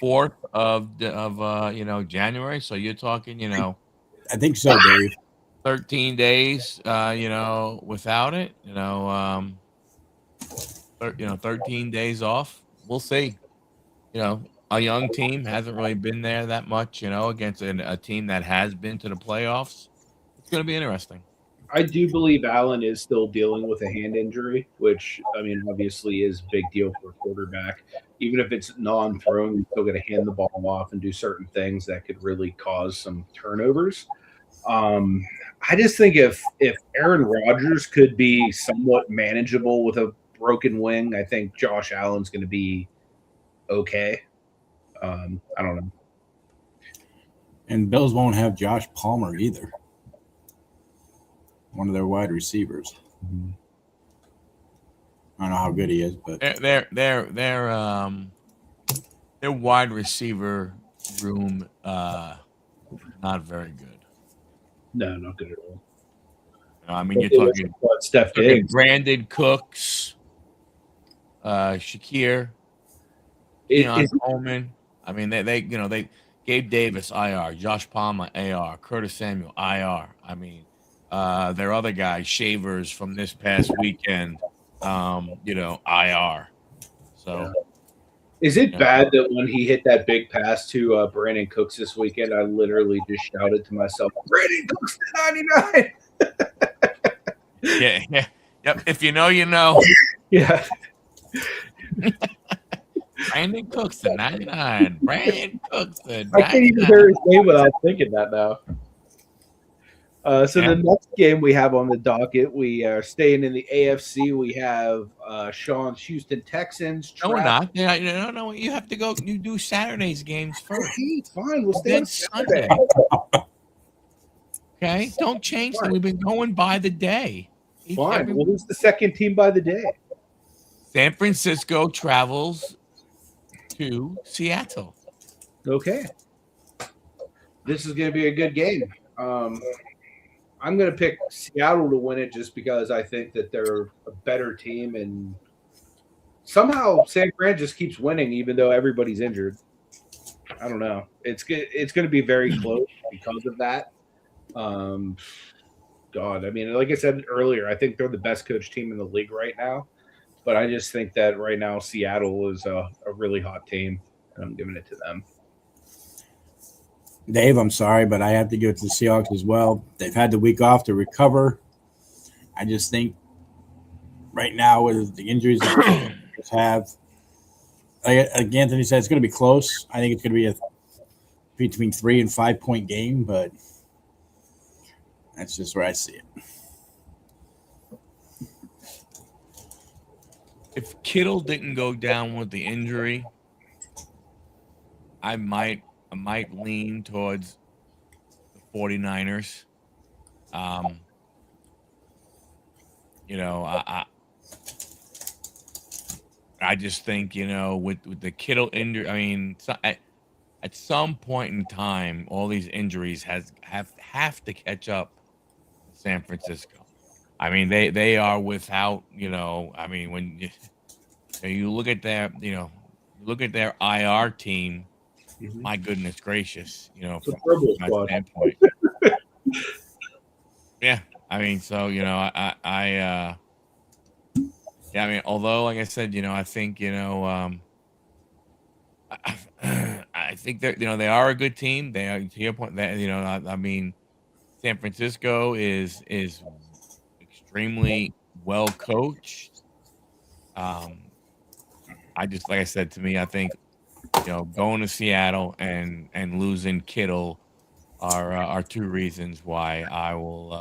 4th of January. So you're talking, I think so, Dave. 13 days, without it, 13 days off. We'll see. A young team hasn't really been there that much, against a team that has been to the playoffs. It's going to be interesting. I do believe Allen is still dealing with a hand injury, which, I mean, obviously is a big deal for a quarterback. Even if it's non-thrown, you're still going to hand the ball off and do certain things that could really cause some turnovers. I just think if Aaron Rodgers could be somewhat manageable with a broken wing, I think Josh Allen's going to be okay. I don't know. And Bills won't have Josh Palmer either. One of their wide receivers. Mm-hmm. I don't know how good he is, but their wide receiver room not very good. No, not good at all. I mean, you're talking Steph Diggs, Brandon Cooks, Shakir, Coleman. I mean, they Gabe Davis IR, Josh Palmer AR, Curtis Samuel IR. I mean, their other guy Shavers from this past weekend, IR. So. Is it bad that when he hit that big pass to Brandon Cooks this weekend, I literally just shouted to myself, "Brandon Cooks to 99"? Yeah. Yep. If you know, you know. Yeah. Brandon Cooks to 99. Brandon Cooks to 99. I can't even hear his name without thinking that now. The next game we have on the docket, we are staying in the AFC. We have Sean's Houston Texans. No, we're not. No. You have to go. You do Saturday's games first. Okay, fine. We'll stay on Sunday. Okay, don't change them. We've been going by the day. Fine. Well, who's the second team by the day? San Francisco travels to Seattle. Okay. This is going to be a good game. I'm going to pick Seattle to win it just because I think that they're a better team, and somehow San Fran just keeps winning even though everybody's injured. I don't know. It's going to be very close because of that. God, I mean, like I said earlier, I think they're the best coach team in the league right now. But I just think that right now Seattle is a really hot team, and I'm giving it to them. Dave, I'm sorry, but I have to give it to the Seahawks as well. They've had the week off to recover. I just think right now with the injuries that the have, like Anthony said, it's going to be close. I think it's going to be a between 3 and 5 point game, but that's just where I see it. If Kittle didn't go down with the injury, I might lean towards the 49ers. I just think, with the Kittle injury, I mean, at some point in time, all these injuries have to catch up to San Francisco. I mean, they are without, I mean, when you look at their, IR team, my goodness gracious, from my standpoint. Yeah, I mean, so I mean, although, like I said, I think I think that they are a good team. They are, to your point, that I mean, San Francisco is extremely well coached. I just, like I said, to me, I think going to Seattle and losing Kittle are two reasons why I will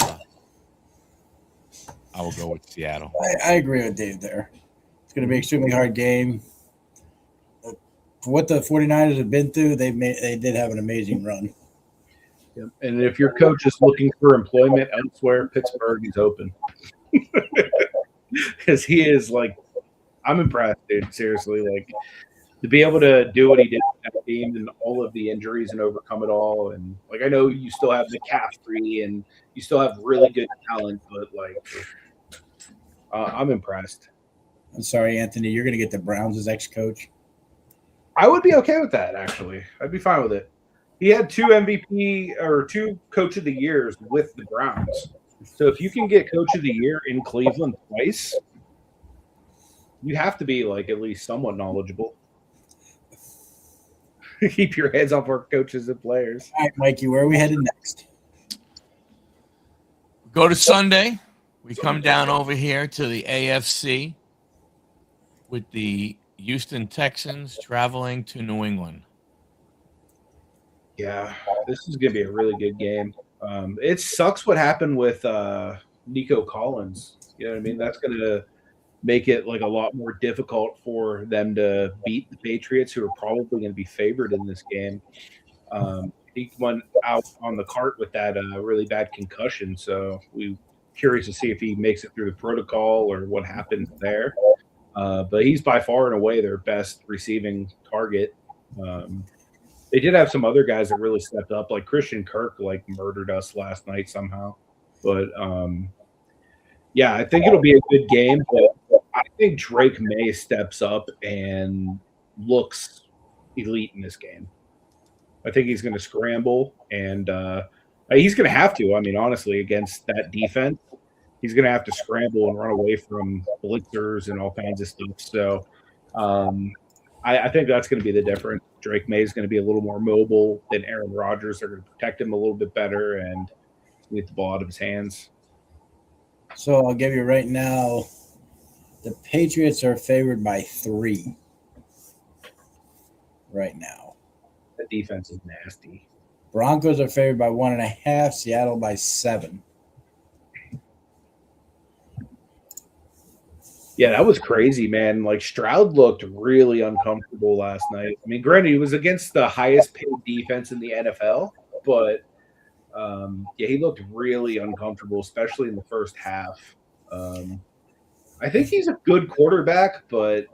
go with Seattle. I agree with Dave there. It's going to be an extremely hard game. For what the 49ers have been through, they did have an amazing run. Yep. And if your coach is looking for employment elsewhere, Pittsburgh is open. Because he is I'm impressed, dude. Seriously, to be able to do what he did with that team and all of the injuries and overcome it all. And I know you still have the McCaffrey and you still have really good talent, but I'm impressed. I'm sorry, Anthony. You're going to get the Browns as ex-coach. I would be okay with that, actually. I'd be fine with it. He had 2 MVP or 2 Coach of the Years with the Browns. So if you can get Coach of the Year in Cleveland twice, you have to be at least somewhat knowledgeable. Keep your heads off our coaches and players. All right, Mikey, where are we headed next? Go to Sunday. We come down over here to the AFC with the Houston Texans traveling to New England. Yeah, this is going to be a really good game. It sucks what happened with Nico Collins. You know what I mean? That's going to make it a lot more difficult for them to beat the Patriots, who are probably going to be favored in this game. He went out on the cart with that really bad concussion, so we're curious to see if he makes it through the protocol or what happens there. But he's by far and away their best receiving target. They did have some other guys that really stepped up, like Christian Kirk, murdered us last night somehow. But yeah, I think it'll be a good game. But I think Drake May steps up and looks elite in this game. I think he's going to scramble, and he's going to have to. I mean, honestly, against that defense, he's going to have to scramble and run away from blitzers and all kinds of stuff. So I think that's going to be the difference. Drake May is going to be a little more mobile than Aaron Rodgers. They're going to protect him a little bit better and get the ball out of his hands. So I'll give you right now, the Patriots are favored by 3 right now. The defense is nasty. Broncos are favored by 1.5. Seattle by 7. Yeah, that was crazy, man. Stroud looked really uncomfortable last night. I mean, granted, he was against the highest paid defense in the NFL, but yeah, he looked really uncomfortable, especially in the first half. I think he's a good quarterback, but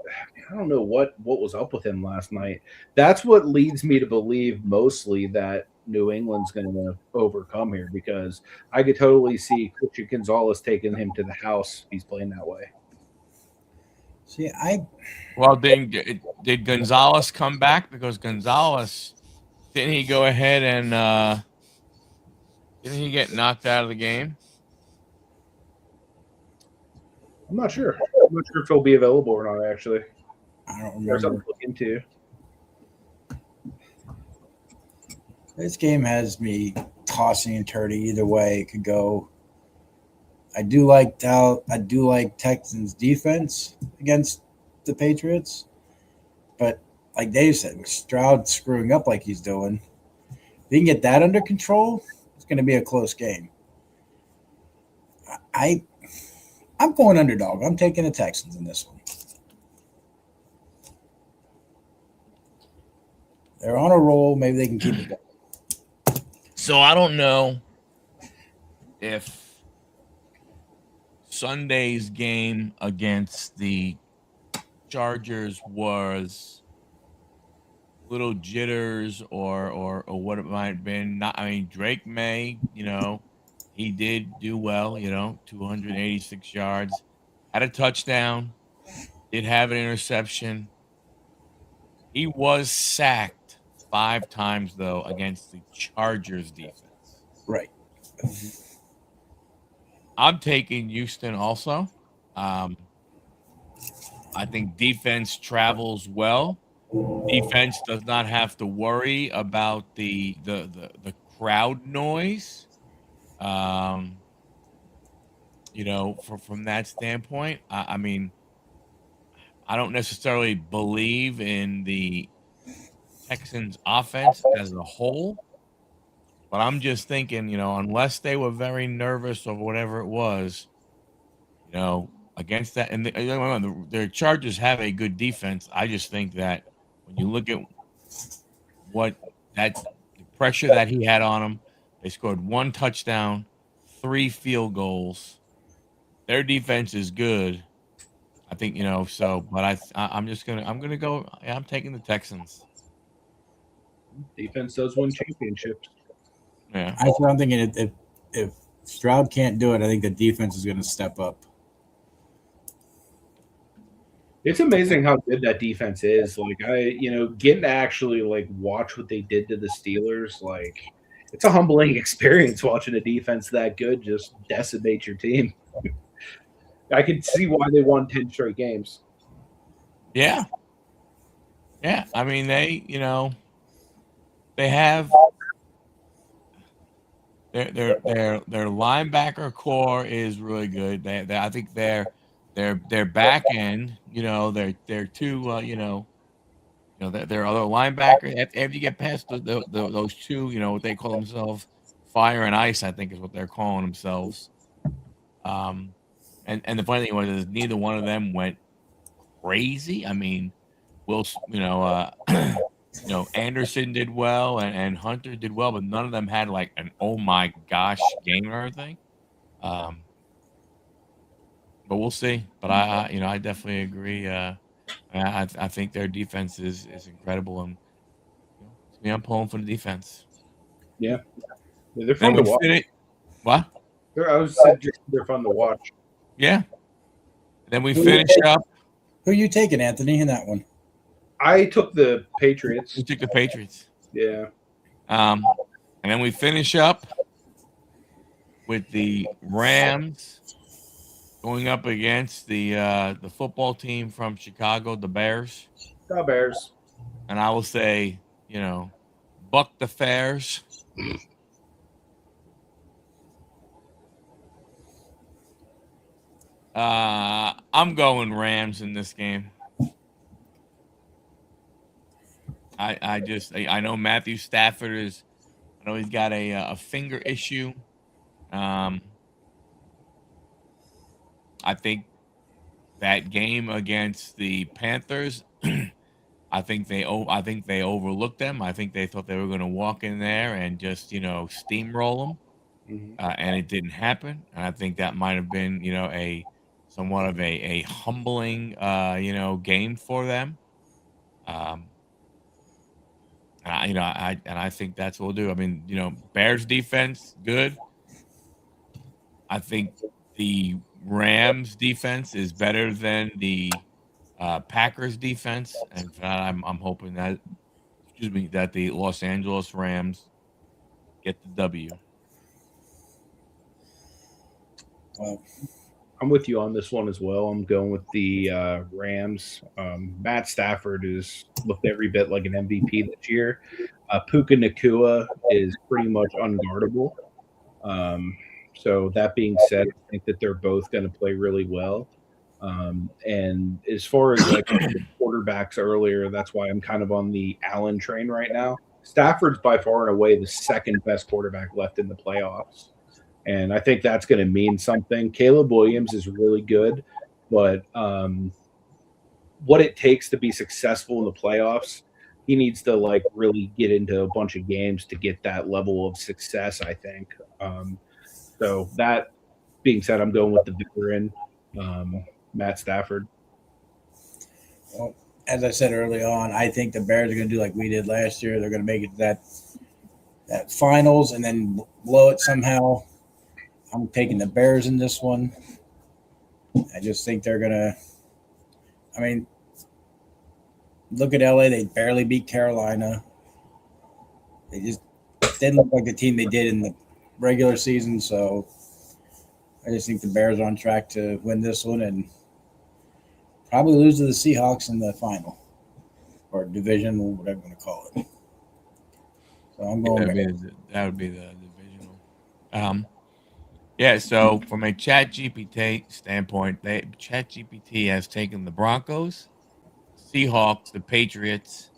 I don't know what was up with him last night. That's what leads me to believe mostly that New England's going to overcome here because I could totally see Christian Gonzalez taking him to the house if he's playing that way. See, Well, did Gonzalez come back? Because Gonzalez, didn't he go ahead and didn't he get knocked out of the game? I'm not sure. I'm not sure if he'll be available or not, actually. I don't There's something remember. to look into. This game has me tossing and turning either way it could go. I do like Texans defense against the Patriots, but like Dave said, with Stroud screwing up like he's doing, if he can get that under control, it's going to be a close game. I'm going underdog. I'm taking the Texans in this one. They're on a roll. Maybe they can keep it going. So I don't know if Sunday's game against the Chargers was little jitters or what it might have been. Not, I mean, Drake May, he did do well, 286 yards, had a touchdown, did have an interception. He was sacked 5 times though against the Chargers defense. Right. I'm taking Houston also. I think defense travels well. Defense does not have to worry about the crowd noise. From that standpoint, I mean, I don't necessarily believe in the Texans offense as a whole, but I'm just thinking, unless they were very nervous or whatever it was, against that, and their Chargers have a good defense. I just think that when you look at the pressure that he had on them, they scored 1 touchdown, 3 field goals. Their defense is good. I think, but I'm gonna go. I'm taking the Texans. Defense does win championships. Yeah, I'm thinking if Stroud can't do it, I think the defense is going to step up. It's amazing how good that defense is. Like getting to actually watch what they did to the Steelers, it's a humbling experience watching a defense that good just decimate your team. I can see why they won 10 straight games. Yeah. Yeah. I mean, they have their linebacker core is really good. I think their back end, they're two, their other linebacker. After you get past those two, what they call themselves, fire and ice, I think is what they're calling themselves. And the funny thing was is neither one of them went crazy. I mean, Anderson did well and Hunter did well, but none of them had like an oh my gosh game or anything. But we'll see. But I definitely agree. I think their defense is incredible, and I'm pulling for the defense. Yeah, they're fun to watch. What? They're fun to watch. Yeah. Then we finish up. Who are you taking, Anthony, in that one? I took the Patriots. You took the Patriots. Yeah. And then we finish up with the Rams going up against the football team from Chicago, the Bears. The Bears. And I will say, buck the fares. I'm going Rams in this game. I know Matthew Stafford I know he's got a finger issue. I think that game against the Panthers, I think they overlooked them. I think they thought they were going to walk in there and just steamroll them. and it didn't happen. And I think that might have been, a somewhat of a humbling, game for them. Um, I think that's what we'll do. I mean, Bears defense good. I think the Rams defense is better than the Packers defense, and for that, I'm hoping that, that the Los Angeles Rams get the W. Well, I'm with you on this one as well. I'm going with the Rams. Matt Stafford has looked every bit like an MVP this year. Puka Nakua is pretty much unguardable. So that being said, I think that they're both going to play really well. And as far as like the quarterbacks earlier, that's why I'm kind of on the Allen train right now. Stafford's by far and away the second best quarterback left in the playoffs. And I think that's going to mean something. Caleb Williams is really good, but what it takes to be successful in the playoffs, he needs to like really get into a bunch of games to get that level of success, I think. So that being said, I'm going with the veteran, Matt Stafford. well, as I said early on, I think the Bears are going to do like we did last year. They're going to make it to that finals and then blow it somehow. I'm taking the Bears in this one. I just think they're going to. I mean, look at LA. They barely beat Carolina. They just didn't look like the team they did in the regular season. So I just think the Bears are on track to win this one and probably lose to the Seahawks in the final or division or whatever you want to call it. So I'm going that would be the divisional. Yeah, so from a ChatGPT standpoint, ChatGPT has taken the Broncos, Seahawks, the Patriots,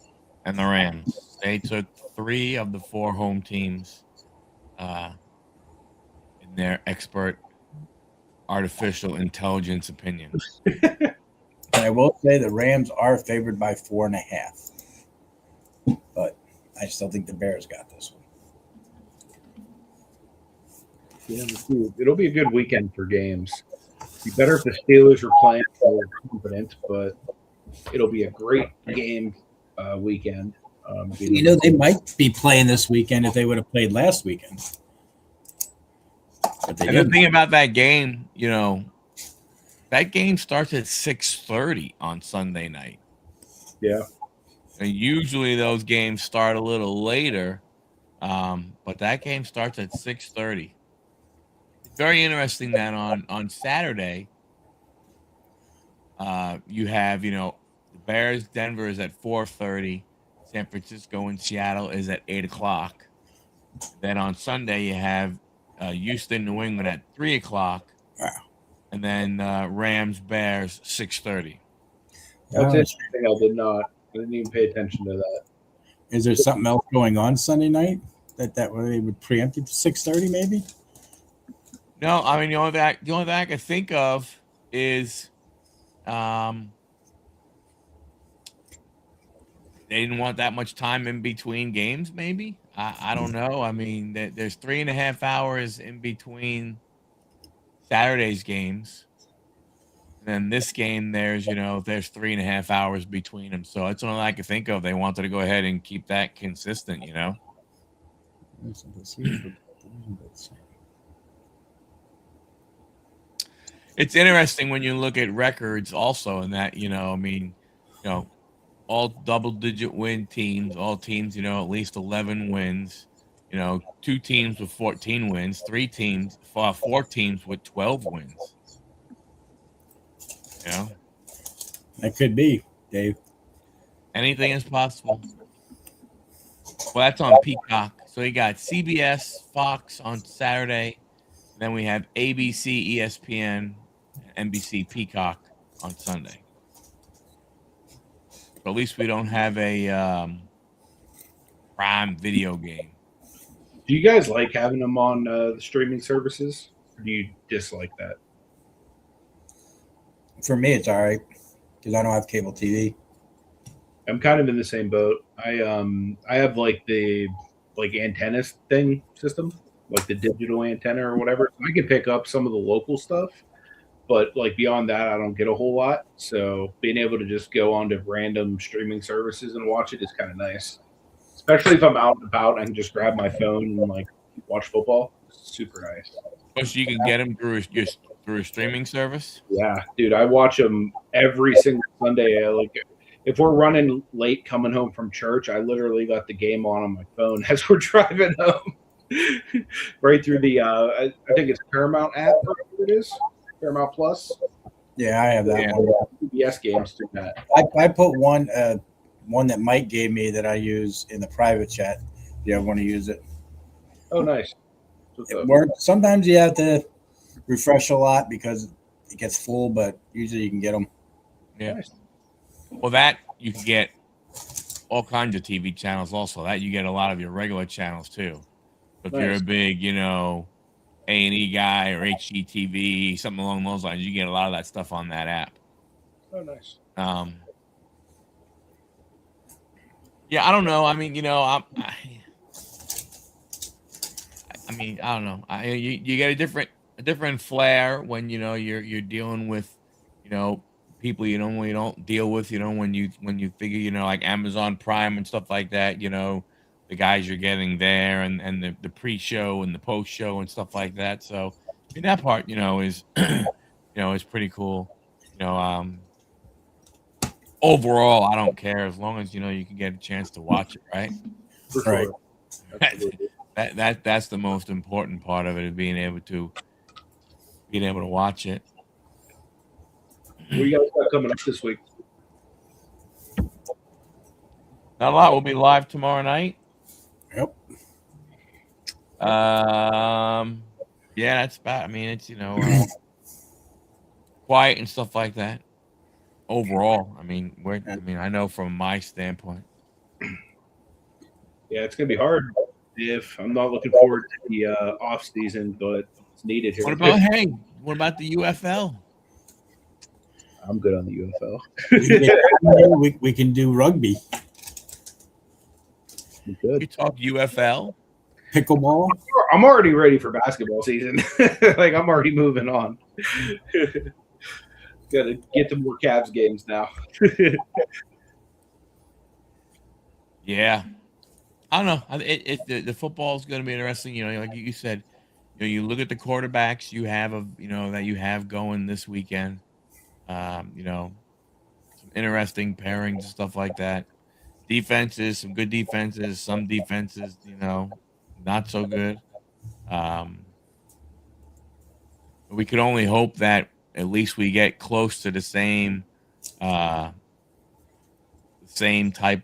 and the Rams. They took 3 of the 4 home teams in their expert artificial intelligence opinion. And I will say the Rams are favored by 4.5. But I still think the Bears got this one. Yeah, it'll be a good weekend for games. It'd be better if the Steelers were playing more confident, but it'll be a great game weekend. They might be playing this weekend if they would have played last weekend. But they and didn't. The thing about that game, that game starts at 6:30 on Sunday night. Yeah. And usually those games start a little later, but that game starts at 6:30. It's very interesting that on Saturday, you have, the Bears, Denver is at 4:30. San Francisco and Seattle is at 8 o'clock. Then on Sunday, you have Houston, New England at 3 o'clock. Wow. And then Rams, Bears, 6:30. That's interesting. I didn't even pay attention to that. Is there something else going on Sunday night that they would preempt it to 6:30 maybe? No, I mean the only thing I can think of is they didn't want that much time in between games. Maybe I don't know. I mean, there's 3.5 hours in between Saturday's games, and then this game there's 3.5 hours between them. So that's the only I can think of. They wanted to go ahead and keep that consistent. It's interesting when you look at records also, in that all double-digit win teams, all teams, at least 11 wins, 2 teams with 14 wins, 4 teams with 12 wins. That could be, Dave. Anything is possible. Well, that's on Peacock. So you got CBS, Fox on Saturday. Then we have ABC, ESPN, NBC, Peacock on Sunday. But at least we don't have a Prime Video game. Do you guys like having them on the streaming services? Or do you dislike that? For me, it's all right because I don't have cable TV. I'm kind of in the same boat. I have like the antennas thing system, like the digital antenna or whatever. So I can pick up some of the local stuff, but like beyond that, I don't get a whole lot. So being able to just go onto random streaming services and watch it is kind of nice, especially if I'm out and about. I can just grab my phone and like watch football. It's super nice. Plus, you can get them through a streaming service. Yeah, dude, I watch them every single Sunday. Like, if we're running late coming home from church, I literally got the game on my phone as we're driving home, right through the I think it's Paramount app, or whatever it is, Paramount Plus. Yeah, I have that one. PBS games through that. I put one that Mike gave me that I use in the private chat. If you ever want to use it. Oh, nice. It works. Sometimes you have to refresh a lot because it gets full, but usually you can get them. Yeah. Nice. Well, that you can get all kinds of TV channels. Also, that you get a lot of your regular channels too. If you're a big, A&E guy or HGTV, something along those lines, you get a lot of that stuff on that app. Oh, nice. Yeah, I don't know. I mean, I don't know. You get a different flair when you're dealing with people you normally don't deal with. When you figure like Amazon Prime and stuff like that. The guys you're getting there and the pre-show and the post-show and stuff like that. So I mean, that part is is pretty cool. Overall, I don't care as long as you can get a chance to watch it, right? For sure. That's the most important part of it, is being able to watch it. What do you guys got coming up this week? Not a lot. We'll be live tomorrow night. Yep. Yeah, that's about. I mean, it's quiet and stuff like that. Overall, I mean, I know from my standpoint. Yeah, it's gonna be hard. If I'm not looking forward to the off season, but it's needed here. What about the UFL? I'm good on the UFL. we can do rugby. Good. You talk UFL? Pickleball? I'm already ready for basketball season. Like, I'm already moving on. Got to get to more Cavs games now. Yeah. I don't know. The football is going to be interesting. Like you said, you look at the quarterbacks you have that you have going this weekend. Some interesting pairings and stuff like that. Defenses, some good defenses, some defenses, not so good. We could only hope that at least we get close to the same type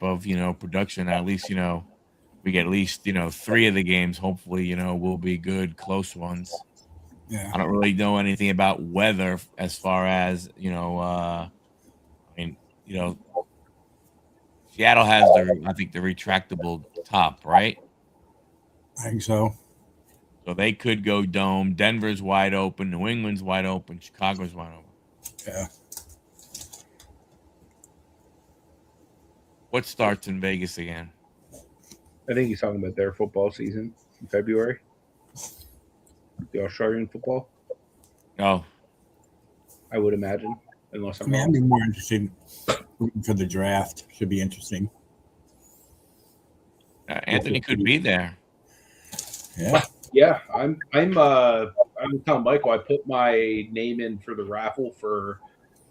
of production. At least we get at least 3 of the games. Hopefully will be good, close ones. Yeah. I don't really know anything about weather as far as Seattle has the retractable top, right? I think so. So they could go dome. Denver's wide open. New England's wide open. Chicago's wide open. Yeah. What starts in Vegas again? I think he's talking about their football season in February. The Australian football. Oh, I would imagine, unless I'm I'd be more interested for the draft. Should be interesting. Anthony could be there. Yeah. Yeah, I'm telling Michael, I put my name in for the raffle for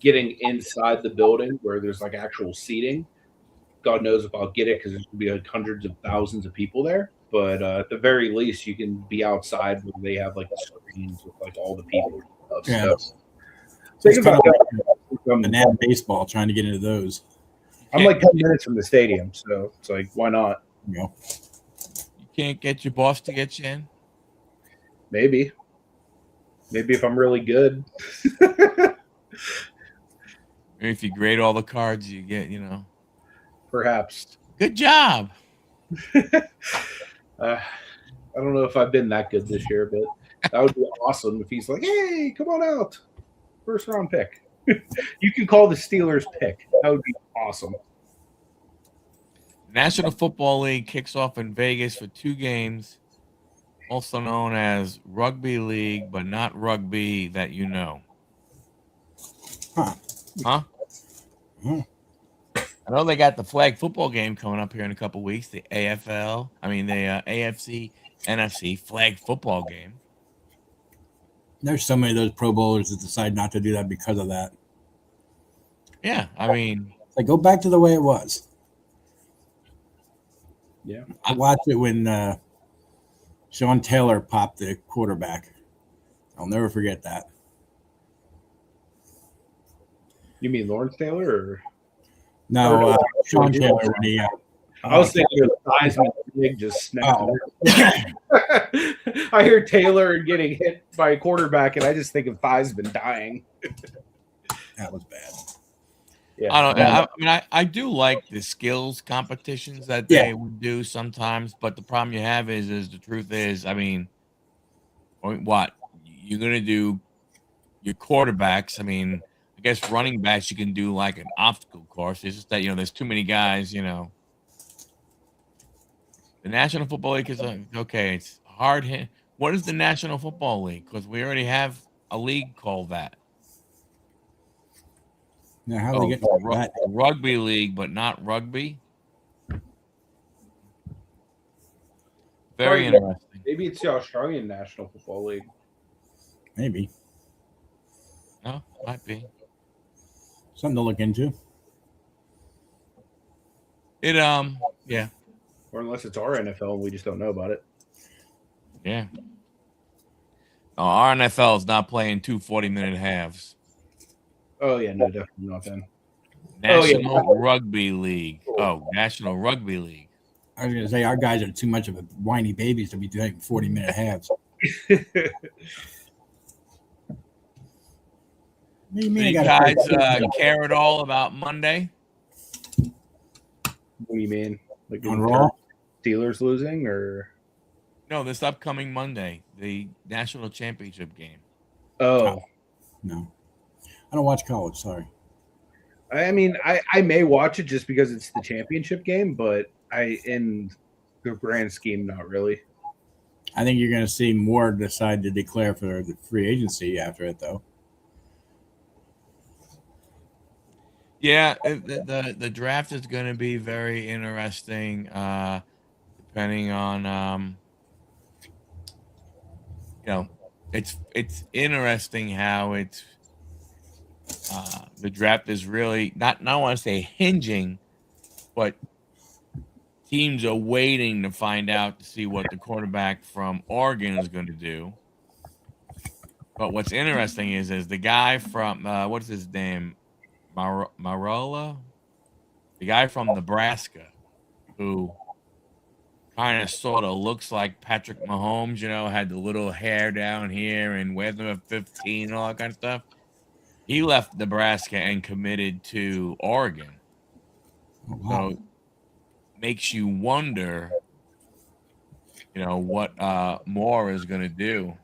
getting inside the building where there's like actual seating. God knows if I'll get it because there's going to be like hundreds of thousands of people there. But at the very least, you can be outside where they have like the screens with like all the people and stuff. Yeah. So think about banana baseball, trying to get into those. I'm like 10 minutes from the stadium, so it's like, why not? You can't get your boss to get you in? Maybe if I'm really good. Maybe if you grade all the cards, you get, Perhaps. Good job. I don't know if I've been that good this year, but that would be awesome if he's like, hey, come on out. First round pick. You can call the Steelers pick. That would be awesome. National Football League kicks off in Vegas for 2 games. also known as rugby league, but not rugby that you know. Huh. Huh? Hmm. I know they got the flag football game coming up here in a couple weeks. The AFC, NFC flag football game. There's so many of those Pro Bowlers that decide not to do that because of that. Yeah, I mean, Like, go back to the way it was. Yeah. I watched it when Sean Taylor popped the quarterback. I'll never forget that. You mean Lawrence Taylor or? No, Sean Taylor when he. I was thinking of Theismann leg just snapping. I hear Taylor getting hit by a quarterback, and I just think of Theismann dying. That was bad. Yeah, I mean, I do like the skills competitions that they would do sometimes, but the problem you have is the truth is, I mean, what you're gonna do your quarterbacks. I mean, I guess running backs you can do like an obstacle course. It's just that there's too many guys. The National Football League is okay. It's hard hit. What is the National Football League? Because we already have a league called that. Now, how they get that? Rugby league, but not rugby. Very interesting. Maybe it's the Australian National Football League. Maybe. No, might be. Something to look into. Yeah. Or unless it's our NFL and we just don't know about it. Yeah. No, our NFL is not playing 2 40-minute halves. Oh, yeah, no, definitely not then. National Rugby League. Oh, National Rugby League. I was going to say, our guys are too much of a whiny babies to be doing 40-minute halves. What do you mean? You guys care at all about Monday? What do you mean? Like on Raw? Steelers losing or? No, this upcoming Monday, the national championship game. Oh. No. I don't watch college, sorry. I mean, I may watch it just because it's the championship game, but in the grand scheme, not really. I think you're going to see more decide to declare for the free agency after it, though. Yeah, the draft is going to be very interesting, depending on it's interesting how it's the draft is really not I want to say hinging, but teams are waiting to find out to see what the quarterback from Oregon is going to do. But what's interesting is the guy from what's his name? Marola, the guy from Nebraska, who kind of sort of looks like Patrick Mahomes, had the little hair down here and wears number 15 and all that kind of stuff. He left Nebraska and committed to Oregon. Oh, wow. So makes you wonder, what Moore is going to do.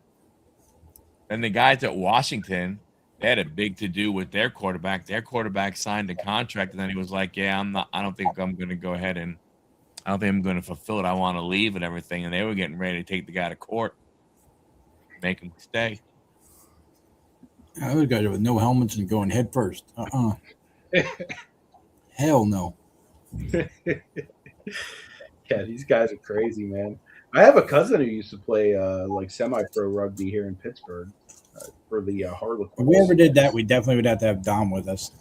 And the guys at Washington, they had a big to do with their quarterback. Their quarterback signed a contract, and then he was like, "Yeah, I don't think I'm going to go ahead and I don't think I'm going to fulfill it. I want to leave and everything." And they were getting ready to take the guy to court, make him stay. Those guys are with no helmets and going head first. Hell no. Yeah, these guys are crazy, man. I have a cousin who used to play like semi-pro rugby here in Pittsburgh for the Harlequins. If we ever did that, we definitely would have to have Dom with us.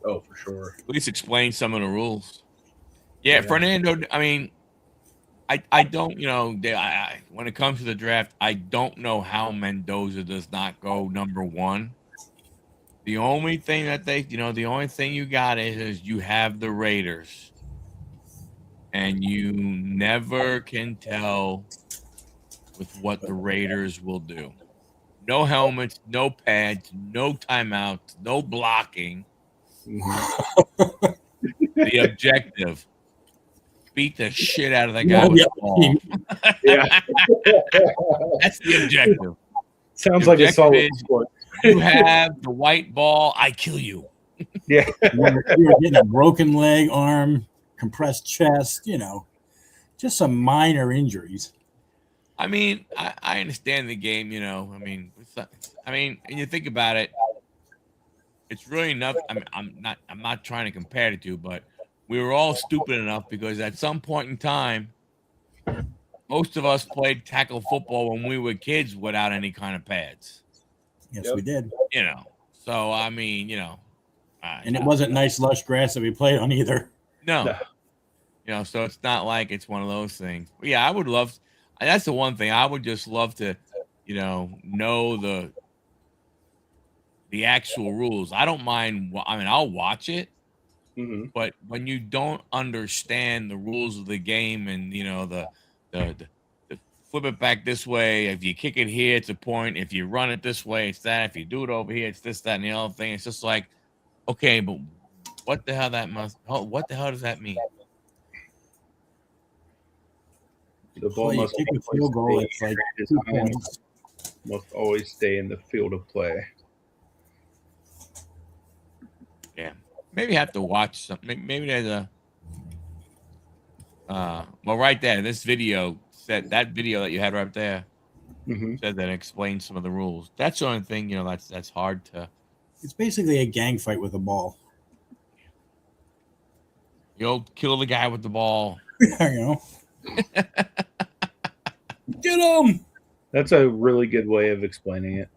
Oh, for sure. At least explain some of the rules. Yeah, Fernando. I mean, I don't. When it comes to the draft, I don't know how Mendoza does not go number one. The only thing that the only thing you got is you have the Raiders. And you never can tell with what the Raiders will do. No helmets, no pads, no timeouts, no blocking. Mm-hmm. The objective: beat the shit out of that guy with the ball. Yeah, that's the objective. Sounds like a solid sport. You have the white ball. I kill you. Yeah, you were getting a broken leg, arm, compressed chest, just some minor injuries. I mean, I understand the game, you know. I mean, and you think about it, it's really enough. I mean, I'm not trying to compare the two, but we were all stupid enough because at some point in time, most of us played tackle football when we were kids without any kind of pads. Yes, we did. You know, so I mean, and it wasn't nice lush grass that we played on either. No. So it's not like it's one of those things. But yeah, I would love. That's the one thing I would just love to, know the actual rules. I don't mind. I mean, I'll watch it, but when you don't understand the rules of the game and the flip it back this way, if you kick it here, it's a point. If you run it this way, it's that. If you do it over here, it's this, that, and the other thing. It's just like, okay, but what the hell what the hell does that mean? The ball must kick a field goal. It's like 2 points. Must always stay in the field of play. Yeah, maybe have to watch something. Maybe there's a. Well, right there, this video said that video that you had right there said that explains some of the rules. That's the only thing that's hard to. It's basically a gang fight with a ball. You'll kill the guy with the ball. Get him. That's a really good way of explaining it.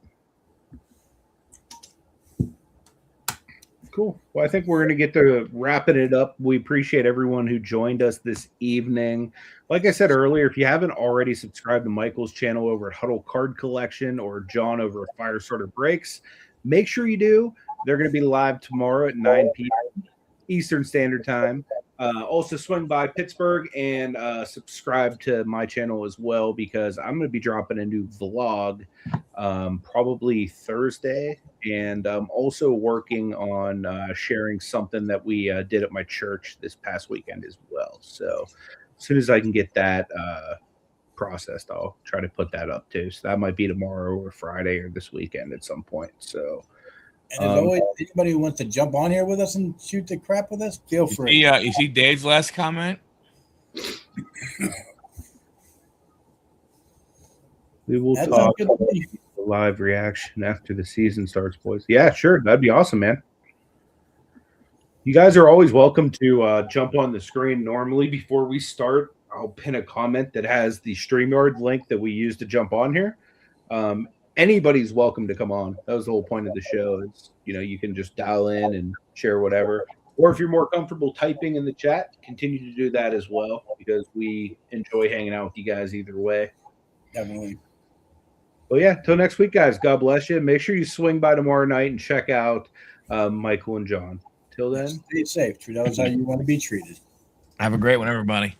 Cool. Well, I think we're going to get to wrapping it up. We appreciate everyone who joined us this evening. Like I said earlier, if you haven't already subscribed to Michael's channel over at Huddle Card Collection or John over at Firestarter Breaks, make sure you do. They're going to be live tomorrow at 9 p.m. Eastern Standard Time. Also swing by Pittsburgh and subscribe to my channel as well, because I'm going to be dropping a new vlog probably Thursday, and I'm also working on sharing something that we did at my church this past weekend as well. So as soon as I can get that processed, I'll try to put that up too. So that might be tomorrow or Friday or this weekend at some point. So and there's always anybody who wants to jump on here with us and shoot the crap with us, feel free. You see Dave's last comment? We will talk live reaction after the season starts, boys. Yeah, sure. That'd be awesome, man. You guys are always welcome to jump on the screen. Normally, before we start, I'll pin a comment that has the StreamYard link that we use to jump on here. Anybody's welcome to come on. That was the whole point of the show. It's, you can just dial in and share whatever. Or if you're more comfortable typing in the chat, continue to do that as well, because we enjoy hanging out with you guys either way. Definitely. Well, yeah, till next week, guys. God bless you. Make sure you swing by tomorrow night and check out Michael and John. Till then, stay safe. Treat others how you want to be treated. Have a great one, everybody.